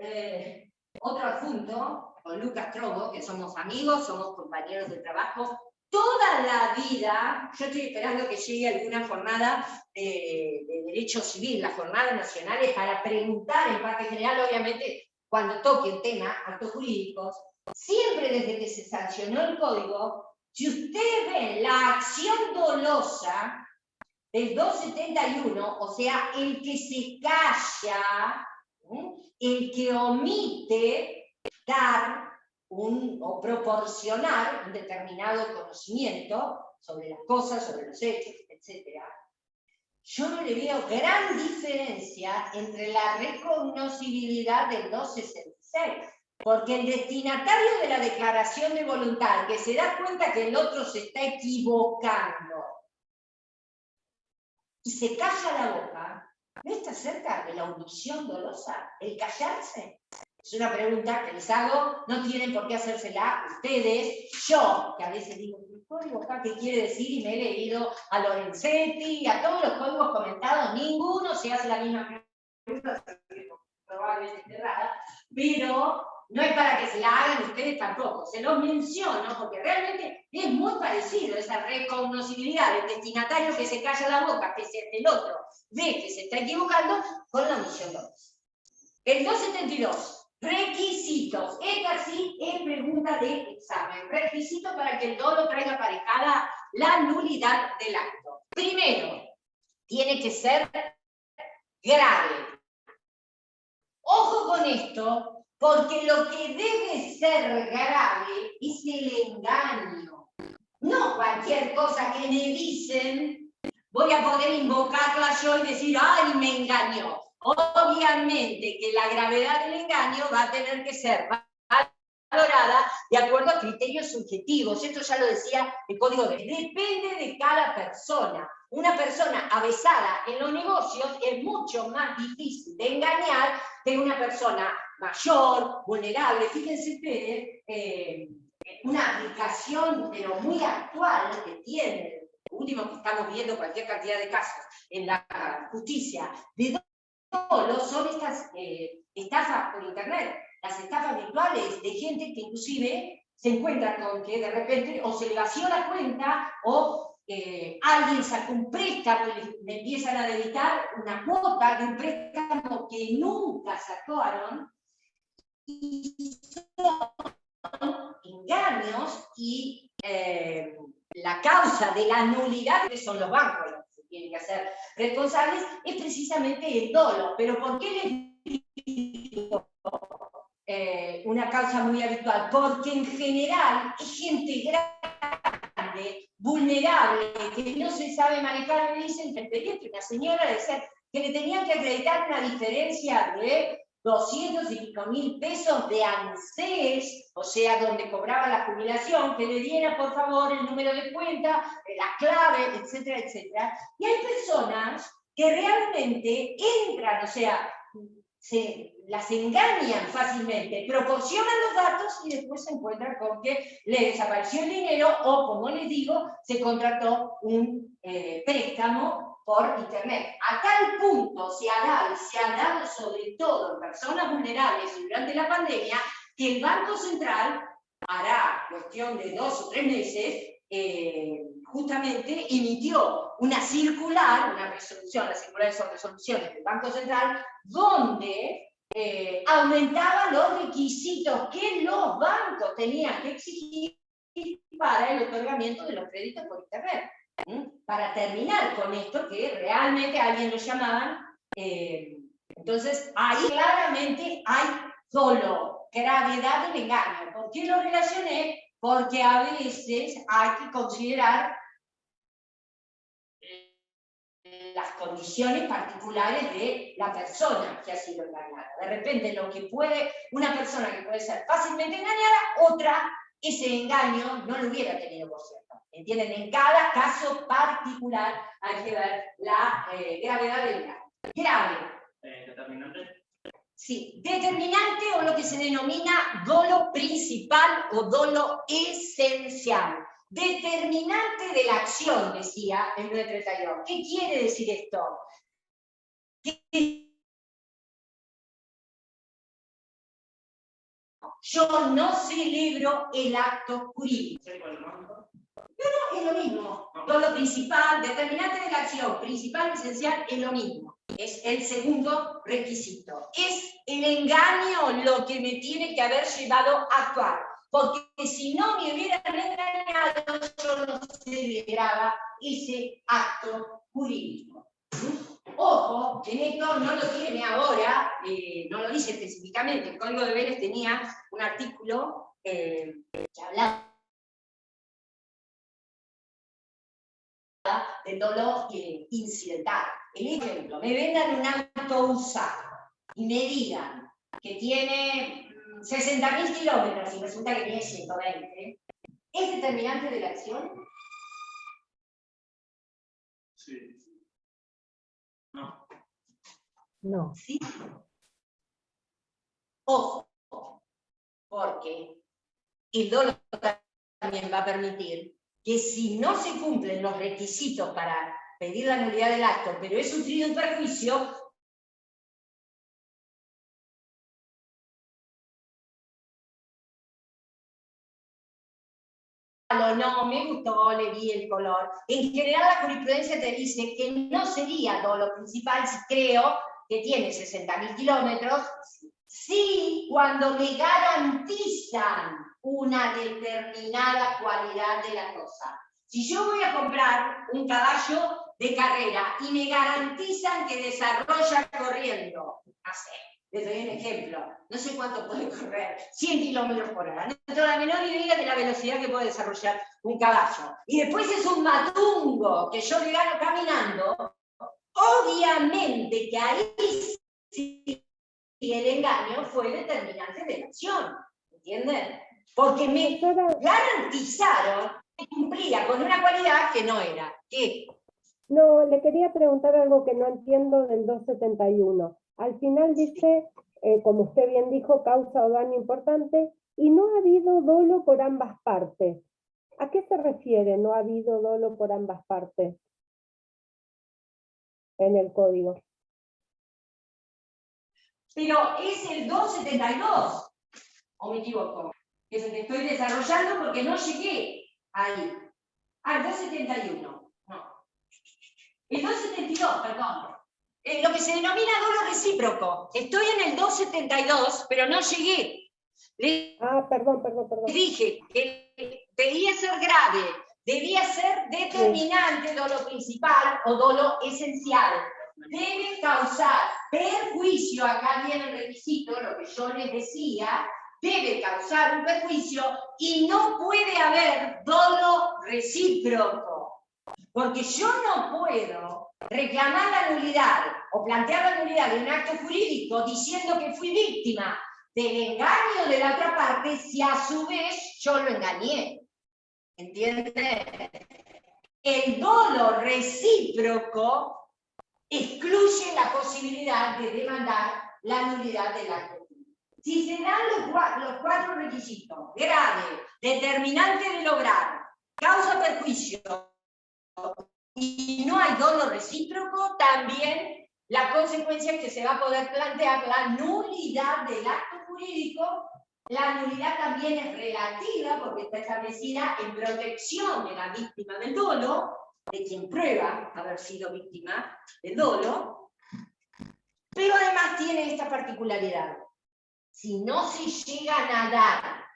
otro adjunto, con Lucas Trobo, que somos amigos, somos compañeros de trabajo, toda la vida, yo estoy esperando que llegue alguna jornada de derecho civil, las jornadas nacionales, para preguntar en parte general, obviamente, cuando toque el tema, actos jurídicos, siempre desde que se sancionó el código, si ustedes ven la acción dolosa del 271, o sea, el que se calla, el que omite dar o proporcionar un determinado conocimiento sobre las cosas, sobre los hechos, etc. Yo no le veo gran diferencia entre la recognoscibilidad del 266, porque el destinatario de la declaración de voluntad, que se da cuenta que el otro se está equivocando y se calla la boca, ¿no está cerca de la omisión dolosa? ¿El callarse? Es una pregunta que les hago, no tienen por qué hacérsela ustedes. Yo, que a veces digo, ¿el código acá qué quiere decir? Y me he leído a Lorenzetti y a todos los códigos comentados, ninguno se hace la misma pregunta, probablemente errada, pero no es para que se la hagan ustedes tampoco. Se los menciono porque realmente es muy parecido esa recognoscibilidad del destinatario que se calla la boca, pese a que el otro ve que se está equivocando, con la omisión dolosa. El 272. Requisitos. Esta sí es pregunta de examen. Requisito para que el dolo traiga aparejada la nulidad del acto. Primero, tiene que ser grave. Ojo Ojo con esto, porque lo que debe ser grave es el engaño. No cualquier cosa que me dicen, voy a poder invocarla yo y decir, ¡ay, me engañó! Obviamente que la gravedad del engaño va a tener que ser valorada de acuerdo a criterios subjetivos. Esto ya lo decía el Código de... Depende de cada persona. Una persona avesada en los negocios es mucho más difícil de engañar que una persona mayor, vulnerable. Fíjense ustedes, una aplicación pero muy actual que tiene, lo último que estamos viendo, cualquier cantidad de casos en la justicia, de dolo son estas estafas por internet, las estafas virtuales de gente que inclusive se encuentra con que de repente o se le vació la cuenta o alguien sacó un préstamo y le empiezan a dedicar una cuota de un préstamo que nunca sacaron, y son engaños, y la causa de la nulidad, que son los bancos los que tienen que hacer responsables, es precisamente el dolo. ¿Pero por qué les digo una causa muy habitual? Porque en general es gente grande, vulnerable, que no se sabe manejar. Me dicen que el expediente, una señora decía que le tenían que acreditar una diferencia de 200 y pico mil pesos de ANSES, o sea, donde cobraba la jubilación, que le diera por favor el número de cuenta, la clave, etcétera, etcétera. Y hay personas que realmente entran, o sea, las engañan fácilmente, proporcionan los datos y después se encuentran con que le desapareció el dinero o, como les digo, se contrató un préstamo por internet. A tal punto se ha dado sobre todo en personas vulnerables durante la pandemia, que el Banco Central hará cuestión de 2 o 3 meses, justamente emitió una circular, una resolución, las circulares son resoluciones del Banco Central, donde aumentaba los requisitos que los bancos tenían que exigir para el otorgamiento de los créditos por internet. Para terminar con esto, que realmente a alguien lo llamaban, entonces ahí claramente hay solo gravedad del engaño. ¿Por qué lo relacioné? Porque a veces hay que considerar las condiciones particulares de la persona que ha sido engañada. De repente lo que puede, una persona que puede ser fácilmente engañada, otra, ese engaño no lo hubiera tenido por cierto. ¿Entienden? En cada caso particular hay que ver la gravedad del engaño. Grave. Determinante. Sí, determinante, o lo que se denomina dolo principal o dolo esencial. Determinante de la acción, decía el 932. ¿Qué quiere decir esto? Que yo no celebro el acto jurídico. Pero es lo mismo. Dolo principal, determinante de la acción, principal, esencial, es lo mismo. Es el segundo requisito. Es el engaño lo que me tiene que haber llevado a actuar. Porque si no me hubieran engañado, yo no celebraba ese acto jurídico. Ojo, en esto no lo tiene ahora, no lo dice específicamente. El Código de Vélez tenía un artículo que hablaba del dolo incidental. El ejemplo, me vendan un auto usado y me digan que tiene 60.000 kilómetros y resulta que tiene 120, ¿es determinante de la acción? Sí. No. No. Sí. Ojo, porque el dolo también va a permitir que si no se cumplen los requisitos para pedir la nulidad del acto, pero he sufrido un perjuicio, no, me gustó, le vi el color. En general la jurisprudencia te dice que no sería dolo principal si creo que tiene 60.000 kilómetros, sí cuando me garantizan una determinada cualidad de la cosa. Si yo voy a comprar un caballo de carrera y me garantizan que desarrolla corriendo, no sé, Les doy un ejemplo. No sé cuánto puede correr, 100 kilómetros por hora. No tengo la menor idea de la velocidad que puede desarrollar un caballo. Y después es un matungo que yo le gano caminando. Obviamente que ahí sí el engaño fue determinante de la acción. ¿Entienden? Porque me garantizaron que cumplía con una cualidad que no era. ¿Qué? No, le quería preguntar algo que no entiendo del 271. Al final dice, como usted bien dijo, causa o daño importante, y no ha habido dolo por ambas partes. ¿A qué se refiere no ha habido dolo por ambas partes en el código? Pero es el 272, ¿o me equivoco? Que es el que estoy desarrollando porque no llegué ahí. Ah, el 271, no. El 272, perdón. Lo que se denomina dolo recíproco. Estoy en el 272, pero no llegué. Perdón. Dije que debía ser grave, debía ser determinante, dolo principal o dolo esencial. Debe causar perjuicio, acá viene el requisito, lo que yo les decía, debe causar un perjuicio y no puede haber dolo recíproco. Porque yo no puedo reclamar la nulidad o plantear la nulidad de un acto jurídico diciendo que fui víctima del engaño de la otra parte si a su vez yo lo engañé. ¿Entiendes? El dolo recíproco excluye la posibilidad de demandar la nulidad del acto. Si se dan los cuatro requisitos, grave, determinante de lograr, causa perjuicio, y no hay dolo recíproco, también la consecuencia es que se va a poder plantear la nulidad del acto jurídico. La nulidad también es relativa porque está establecida en protección de la víctima del dolo, de quien prueba haber sido víctima del dolo, pero además tiene esta particularidad. Si no se llegan a dar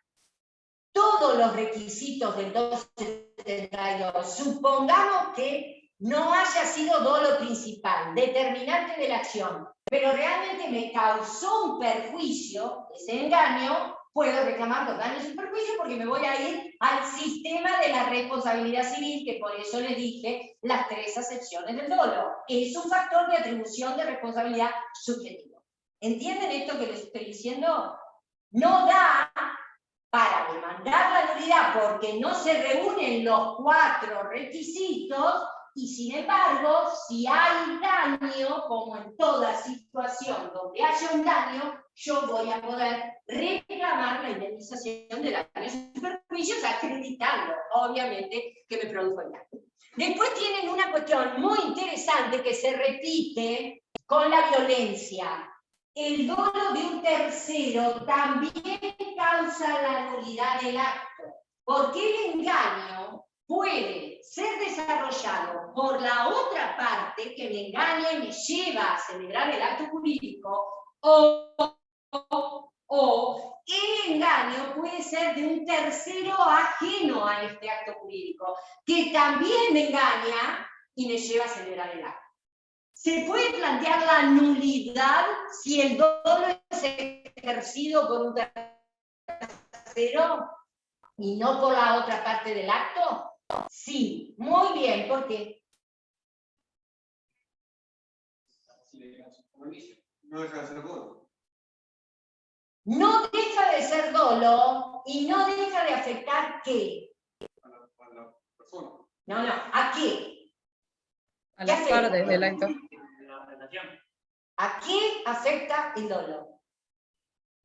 todos los requisitos del 272, supongamos que no haya sido dolo principal, determinante de la acción, pero realmente me causó un perjuicio, ese engaño, puedo reclamar los daños y perjuicios porque me voy a ir al sistema de la responsabilidad civil, que por eso les dije las 3 acepciones del dolo. Es un factor de atribución de responsabilidad subjetiva. ¿Entienden esto que les estoy diciendo? No da para demandar la nulidad porque no se reúnen los 4 requisitos y sin embargo, si hay daño, como en toda situación donde haya un daño, yo voy a poder reclamar la indemnización de daños y perjuicios acreditando, obviamente, que me produjo el daño. Después tienen una cuestión muy interesante que se repite con la violencia. El dolo de un tercero también causa la nulidad del acto, porque el engaño puede ser desarrollado por la otra parte que me engaña y me lleva a celebrar el acto jurídico, o el engaño puede ser de un tercero ajeno a este acto jurídico, que también me engaña y me lleva a celebrar el acto. ¿Se puede plantear la nulidad si el dolo es ejercido por un tercero y no por la otra parte del acto? Sí, muy bien, ¿por qué? No deja de ser dolo. No deja de ser dolo y no deja de afectar ¿qué? A la persona. No, ¿a qué? A las partes del acto. La relación. ¿A qué afecta el dolo?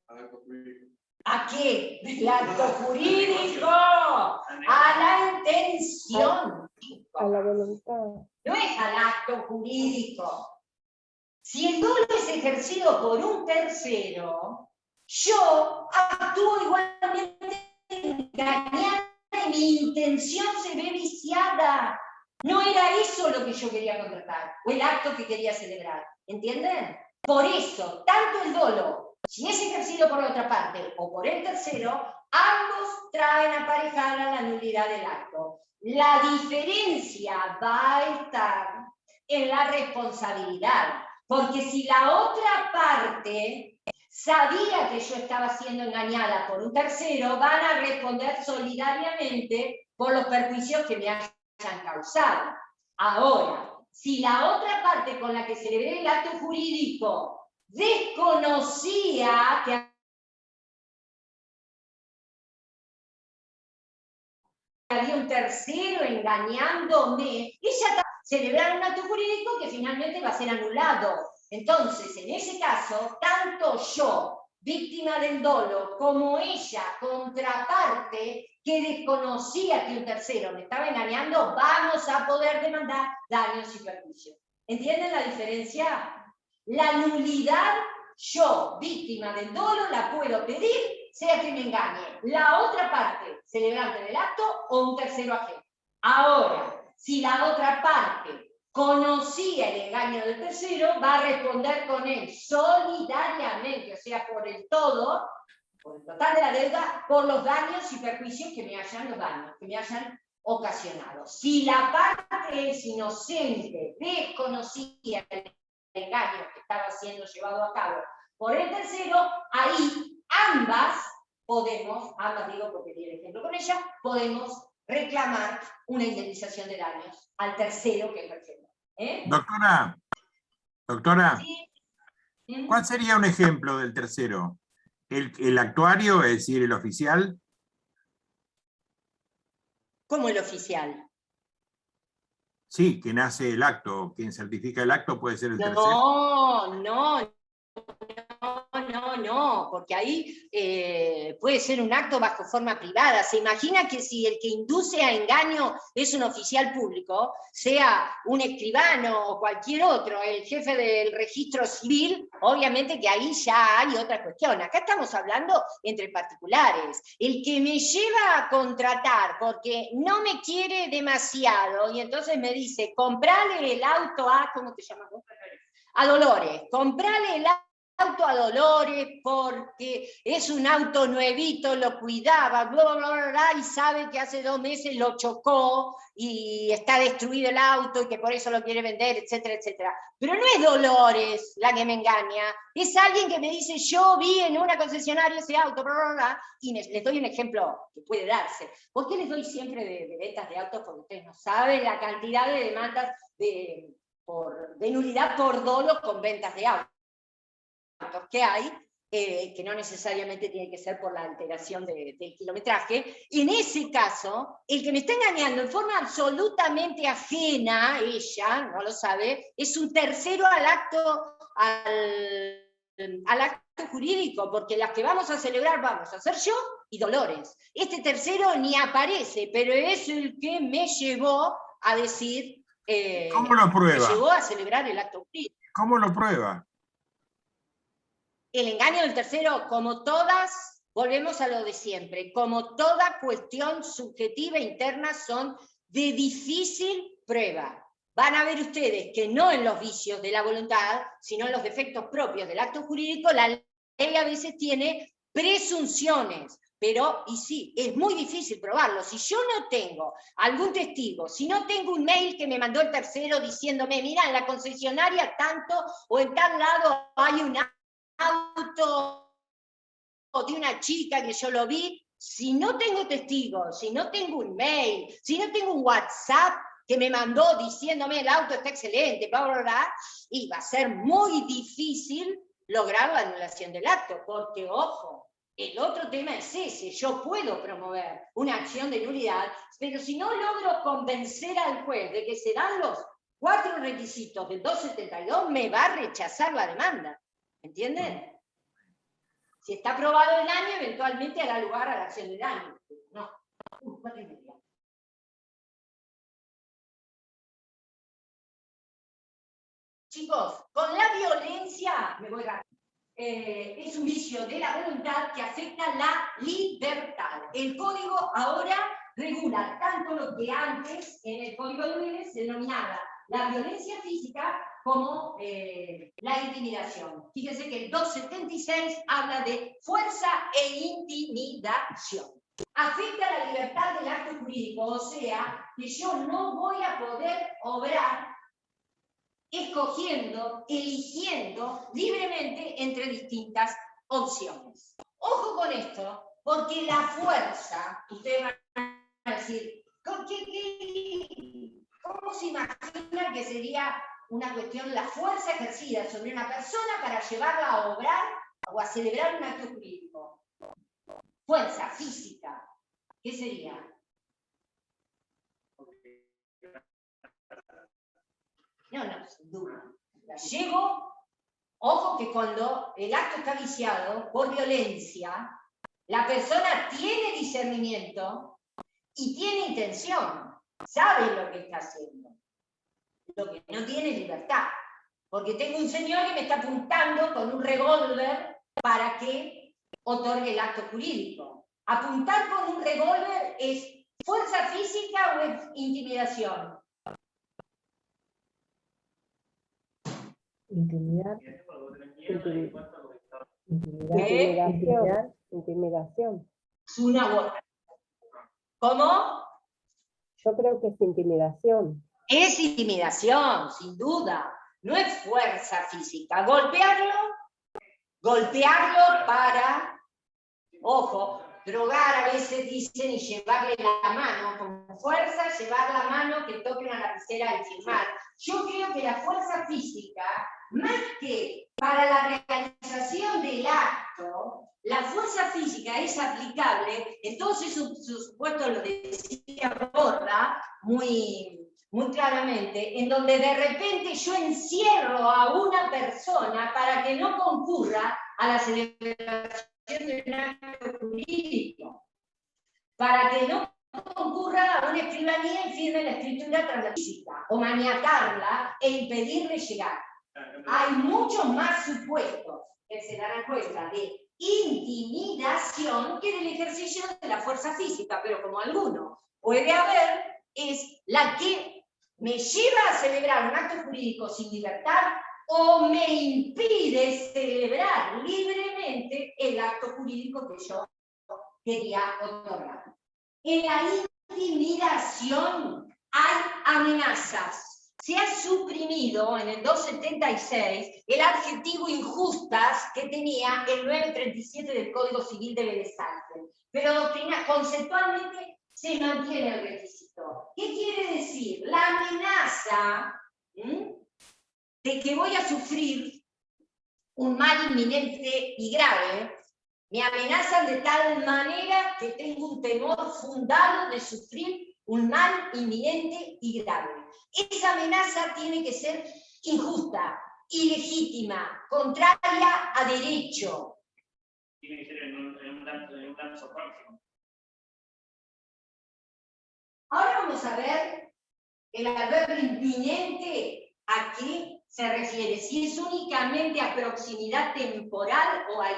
Al acto jurídico. ¿A qué? El acto jurídico, a la intención. A la voluntad. No es al acto jurídico. Si el dolo es ejercido por un tercero, yo actúo igualmente engañada y mi intención se ve viciada. No era eso lo que yo quería contratar, o el acto que quería celebrar. ¿Entienden? Por eso, tanto el dolo, si es ejercido por la otra parte o por el tercero, ambos traen aparejada la nulidad del acto. La diferencia va a estar en la responsabilidad. Porque si la otra parte sabía que yo estaba siendo engañada por un tercero, van a responder solidariamente por los perjuicios que me hayan causado. Ahora, si la otra parte con la que celebré el acto jurídico desconocía que había un tercero engañándome, ella celebrar un acto jurídico que finalmente va a ser anulado. Entonces, en ese caso, tanto yo, víctima del dolo, como ella, contraparte, que desconocía que un tercero me estaba engañando, vamos a poder demandar daños y perjuicios. ¿Entienden la diferencia? La nulidad, yo, víctima del dolo, la puedo pedir, sea que me engañe la otra parte, celebrante del acto, o un tercero ajeno. Ahora, si la otra parte conocía el engaño del tercero, va a responder con él solidariamente, o sea, por el todo, por el total de la deuda, por los daños y perjuicios que me hayan ocasionado. Si la parte es inocente, desconocía el engaño que estaba siendo llevado a cabo por el tercero, ahí ambas digo porque di el ejemplo con ella, podemos reclamar una indemnización de daños al tercero que es tercero. Doctora, ¿Sí? ¿cuál sería un ejemplo del tercero? ¿El actuario, es decir, el oficial? ¿Cómo el oficial? Sí, quien hace el acto, quien certifica el acto puede ser el tercero. No, porque ahí puede ser un acto bajo forma privada. Se imagina que si el que induce a engaño es un oficial público, sea un escribano o cualquier otro, el jefe del registro civil, obviamente que ahí ya hay otra cuestión. Acá estamos hablando entre particulares. El que me lleva a contratar porque no me quiere demasiado y entonces me dice, comprale el auto a, ¿cómo te llamas vos? A Dolores, comprale el auto a Dolores porque es un auto nuevito, lo cuidaba, bla, bla, bla, bla, y sabe que hace 2 meses lo chocó y está destruido el auto y que por eso lo quiere vender, etcétera, etcétera. Pero no es Dolores la que me engaña, es alguien que me dice, yo vi en una concesionaria ese auto, bla, bla, bla, y les doy un ejemplo que puede darse. ¿Por qué les doy siempre de ventas de autos? Porque ustedes no saben la cantidad de demandas de nulidad por dolo con ventas de autos que hay, que no necesariamente tiene que ser por la alteración del kilometraje. En ese caso, el que me está engañando en forma absolutamente ajena, ella no lo sabe, es un tercero al acto jurídico, porque las que vamos a celebrar vamos a ser yo y Dolores. Este tercero ni aparece, pero es el que me llevó a decir, ¿Cómo lo prueba? me llevó a celebrar el acto jurídico. ¿Cómo lo prueba? El engaño del tercero, como todas, volvemos a lo de siempre, como toda cuestión subjetiva interna, son de difícil prueba. Van a ver ustedes que no en los vicios de la voluntad, sino en los defectos propios del acto jurídico, la ley a veces tiene presunciones, pero, y sí, es muy difícil probarlo. Si yo no tengo algún testigo, si no tengo un mail que me mandó el tercero diciéndome, mira, en la concesionaria tanto o en tal lado hay un auto de una chica que yo lo vi, si no tengo testigos, si no tengo un mail, si no tengo un WhatsApp que me mandó diciéndome el auto está excelente, bla, bla, bla, y va a ser muy difícil lograr la anulación del acto, porque, ojo, el otro tema es ese, yo puedo promover una acción de nulidad, pero si no logro convencer al juez de que se dan los 4 requisitos del 272, me va a rechazar la demanda. ¿Entienden? Si está aprobado el daño, eventualmente hará lugar a la acción de daño. No, 4:30. Chicos, con la violencia, me voy rápido, es un vicio de la voluntad que afecta la libertad. El código ahora regula tanto lo que antes en el código de Núñez se denominaba la violencia física como la intimidación. Fíjense que el 276 habla de fuerza e intimidación. Afecta la libertad del acto jurídico, o sea, que yo no voy a poder obrar escogiendo, eligiendo libremente entre distintas opciones. Ojo con esto, porque la fuerza, ustedes van a decir, ¿cómo se imagina que sería una cuestión, la fuerza ejercida sobre una persona para llevarla a obrar o a celebrar un acto jurídico? Fuerza física, ¿qué sería? No, sin duda. La llevo, ojo que cuando el acto está viciado por violencia, la persona tiene discernimiento y tiene intención, sabe lo que está haciendo. Lo que no tiene es libertad. Porque tengo un señor que me está apuntando con un revólver para que otorgue el acto jurídico. ¿Apuntar con un revólver es fuerza física o es intimidación? Intimidación. Es una buena. ¿Cómo? Yo creo que es intimidación. Es intimidación, sin duda. No es fuerza física. Golpearlo para, ojo, drogar a veces dicen y llevarle la mano, con fuerza, llevar la mano que toque una lapicera y firmar. Yo creo que la fuerza física, más que para la realización del acto, la fuerza física es aplicable, entonces su supuesto lo decía Borda muy claramente, en donde de repente yo encierro a una persona para que no concurra a la celebración de un acto jurídico, para que no concurra a una escribanía y firme la escritura tras la física, o maniatarla e impedirle llegar. Hay muchos más supuestos que se darán cuenta de intimidación que del ejercicio de la fuerza física, pero como alguno puede haber, es la que me lleva a celebrar un acto jurídico sin libertad o me impide celebrar libremente el acto jurídico que yo quería otorgar. En la intimidación hay amenazas. Se ha suprimido en el 276 el adjetivo injustas que tenía el 937 del Código Civil de Vélez Sarsfield, pero conceptualmente se mantiene el requisito. ¿Qué quiere decir? La amenaza de que voy a sufrir un mal inminente y grave, me amenazan de tal manera que tengo un temor fundado de sufrir un mal inminente y grave. Esa amenaza tiene que ser injusta, ilegítima, contraria a derecho. Tiene que ser en un lapso próximo. Ahora vamos a ver el adverbio inminente a qué se refiere, si es únicamente a proximidad temporal o a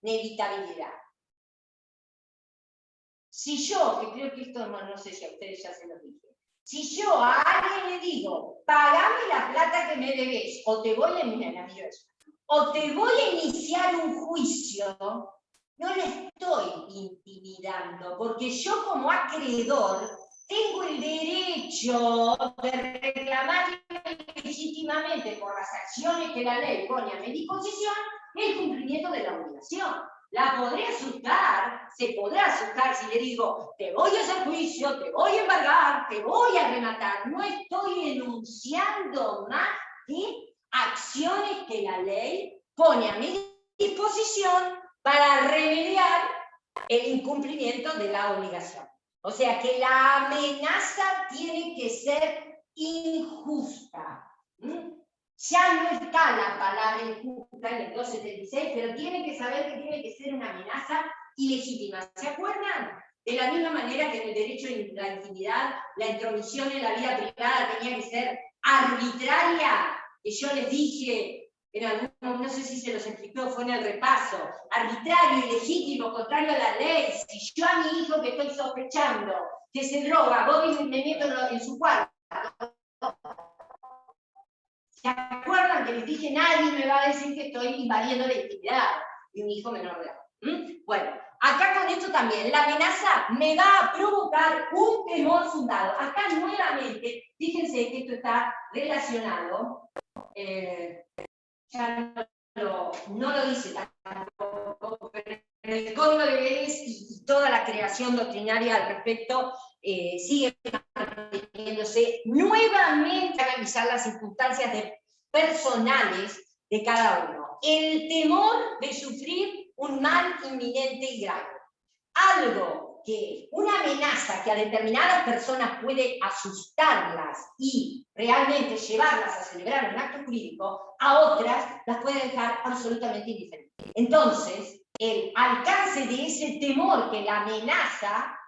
inevitabilidad. Si yo, que creo que esto no sé si a ustedes ya se lo dije, si yo a alguien le digo, pagame la plata que me debes, o te voy a iniciar un juicio, no le estoy intimidando, porque yo como acreedor tengo el derecho de reclamar legítimamente por las acciones que la ley pone a mi disposición el cumplimiento de la obligación. La podré asustar, se podrá asustar si le digo, te voy a hacer juicio, te voy a embargar, te voy a rematar. No estoy enunciando más que acciones que la ley pone a mi disposición para remediar el incumplimiento de la obligación. O sea que la amenaza tiene que ser injusta. Ya no está la palabra injusta en el 276, pero tienen que saber que tiene que ser una amenaza ilegítima. ¿Se acuerdan? De la misma manera que en el derecho de la intimidad, la intromisión en la vida privada tenía que ser arbitraria, que yo les dije, en algún, no sé si se los explicó, fue en el repaso, arbitrario, ilegítimo, contrario a la ley. Si yo a mi hijo que estoy sospechando que se droga, voy y me meto en su cuarto, ¿se acuerdan que les dije nadie me va a decir que estoy invadiendo la intimidad de un hijo menor de edad? Bueno, acá con esto también, la amenaza me va a provocar un temor fundado. Acá nuevamente, fíjense que esto está relacionado, ya no lo dice tampoco, pero el Código de Bienes y toda la creación doctrinaria al respecto sigue manteniéndose, nuevamente analizar las circunstancias personales de cada uno. El temor de sufrir un mal inminente y grave. Algo que, una amenaza que a determinadas personas puede asustarlas y realmente llevarlas a celebrar un acto jurídico, a otras las puede dejar absolutamente indiferentes. Entonces, el alcance de ese temor que la amenaza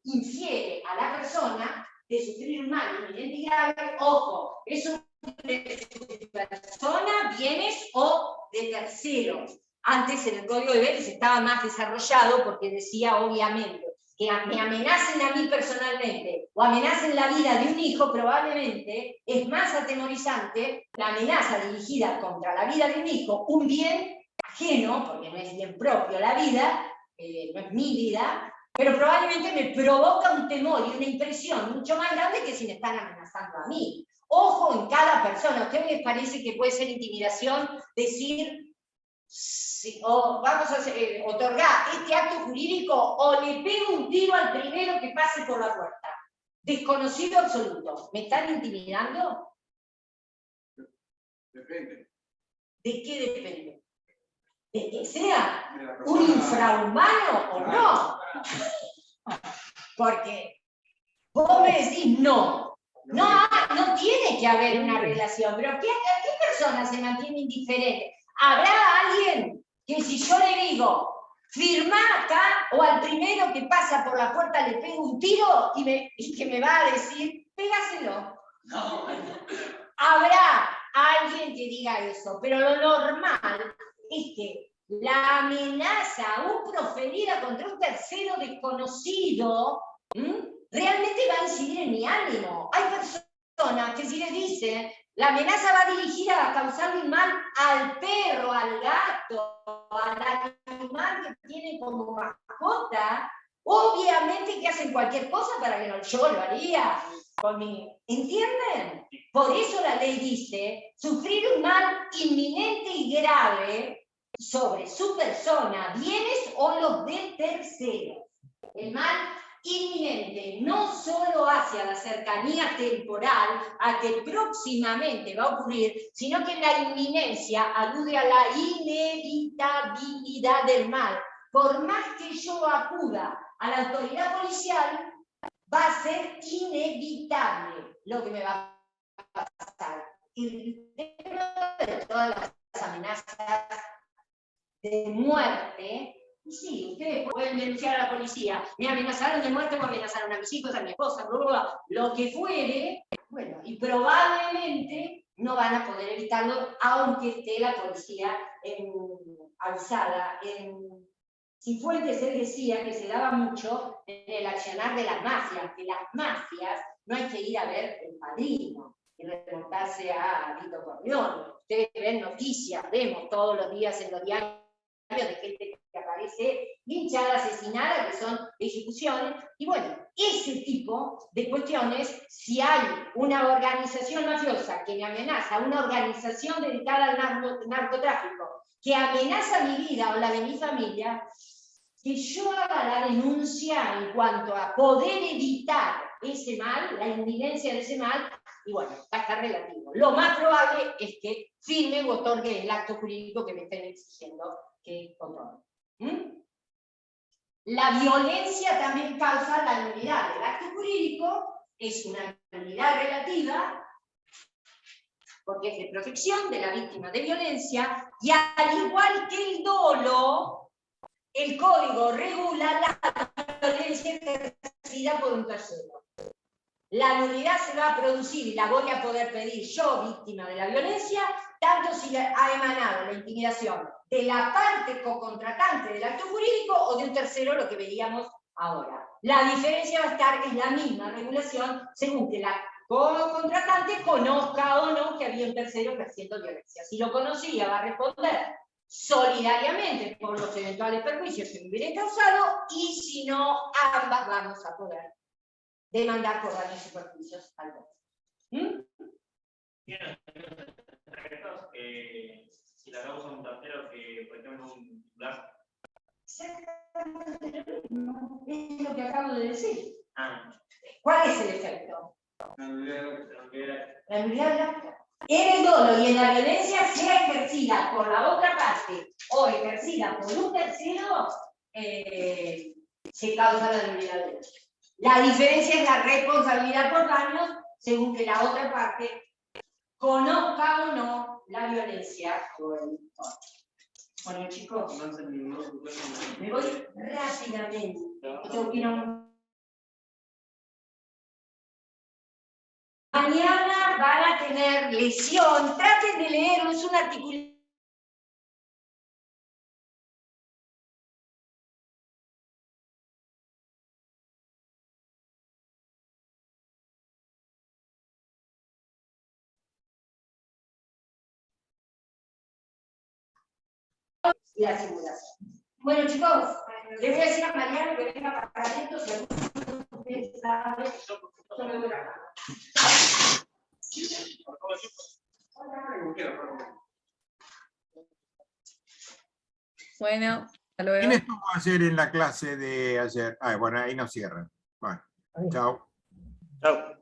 infiere a la persona de sufrir un mal inminente y grave, ojo, eso de su persona, bienes o de terceros. Antes en el Código de Bienes estaba más desarrollado porque decía obviamente que me amenacen a mí personalmente o amenacen la vida de un hijo, probablemente es más atemorizante la amenaza dirigida contra la vida de un hijo, un bien ajeno, porque no es bien propio la vida, no es mi vida, pero probablemente me provoca un temor y una impresión mucho más grande que si me están amenazando a mí. Ojo en cada persona. ¿A ustedes les parece que puede ser intimidación decir, sí, o vamos a otorgar este acto jurídico o le pego un tiro al primero que pase por la puerta? Desconocido absoluto. ¿Me están intimidando? Depende. ¿De qué depende? ¿De que sea De la un persona. infrahumano o no? Porque vos me decís no. No tiene que haber una relación, pero ¿qué persona se mantiene indiferente? ¿Habrá alguien que si yo le digo, firmá acá, o al primero que pasa por la puerta le pego un tiro y que me va a decir, pégaselo? No. Habrá alguien que diga eso, pero lo normal es que la amenaza aún proferida contra un tercero desconocido realmente va a incidir en mi ánimo. Hay personas que si les dicen, la amenaza va dirigida a causarle mal al perro, al gato, al animal que tiene como mascota, obviamente que hacen cualquier cosa para que no, yo lo haría. ¿Entienden? Por eso la ley dice, sufrir un mal inminente y grave sobre su persona, bienes o los de terceros. El mal inminente no solo hacia la cercanía temporal a que próximamente va a ocurrir, sino que la inminencia alude a la inevitabilidad del mal. Por más que yo acuda a la autoridad policial, va a ser inevitable lo que me va a pasar. Y dentro de todas las amenazas de muerte, sí, ustedes pueden denunciar a la policía, me amenazaron de muerte o amenazaron a mis hijos, a mi esposa, lo que fuere, bueno, y probablemente no van a poder evitarlo, aunque esté la policía alzada. Cifuentes él decía que se daba mucho en el accionar de las mafias, que las mafias no hay que ir a ver El Padrino y remontarse a Vito Corleone. Ustedes ven noticias, vemos todos los días en los diarios de gente que aparece linchada, asesinada, que son ejecuciones, y bueno, ese tipo de cuestiones, si hay una organización mafiosa que me amenaza, una organización dedicada al narcotráfico, que amenaza mi vida o la de mi familia, que yo haga la denuncia en cuanto a poder evitar ese mal, la inminencia de ese mal, y bueno, va a estar relativo. Lo más probable es que firme o otorgue el acto jurídico que me estén exigiendo que controle. La violencia también causa la nulidad. El acto jurídico es una nulidad relativa porque es de protección de la víctima de violencia, y al igual que el dolo, el código regula la violencia ejercida por un tercero. La nulidad se va a producir y la voy a poder pedir yo, víctima de la violencia, tanto si ha emanado la intimidación de la parte co-contratante del acto jurídico o de un tercero, lo que veíamos ahora. La diferencia va a estar en la misma regulación según que la co-contratante conozca o no que había un tercero ejerciendo violencia. Si lo conocía, va a responder solidariamente por los eventuales perjuicios que me hubieran causado, y si no, ambas vamos a poder demandar por daños y perjuicios al otro. tienen efectos que si la causa un tercero que, por ejemplo, un titular. Es lo que acabo de decir. Ah, ¿Cuál es el efecto? La nulidad del acto. se lo que La nulidad del acto. En el dolo y en la violencia, sea ejercida por la otra parte o ejercida por un tercero, se causa la nulidad del acto. La diferencia es la responsabilidad por daños, según que la otra parte conozca o no la violencia o el otro. Bueno, chicos, no se me voy rápidamente. Tengo que ir a un... Mañana van a tener lesión. Traten de leerlo, es un artículo. Y la simulación. Bueno, chicos, les voy a decir a Mariano que venga para adentro, si alguno de ustedes sabe, yo me voy acá. Como quiera, pero- Bueno, hasta luego. ¿Quién estuvo ayer en la clase de ayer? Ah, bueno, ahí nos cierran. Bueno, chao. Chao.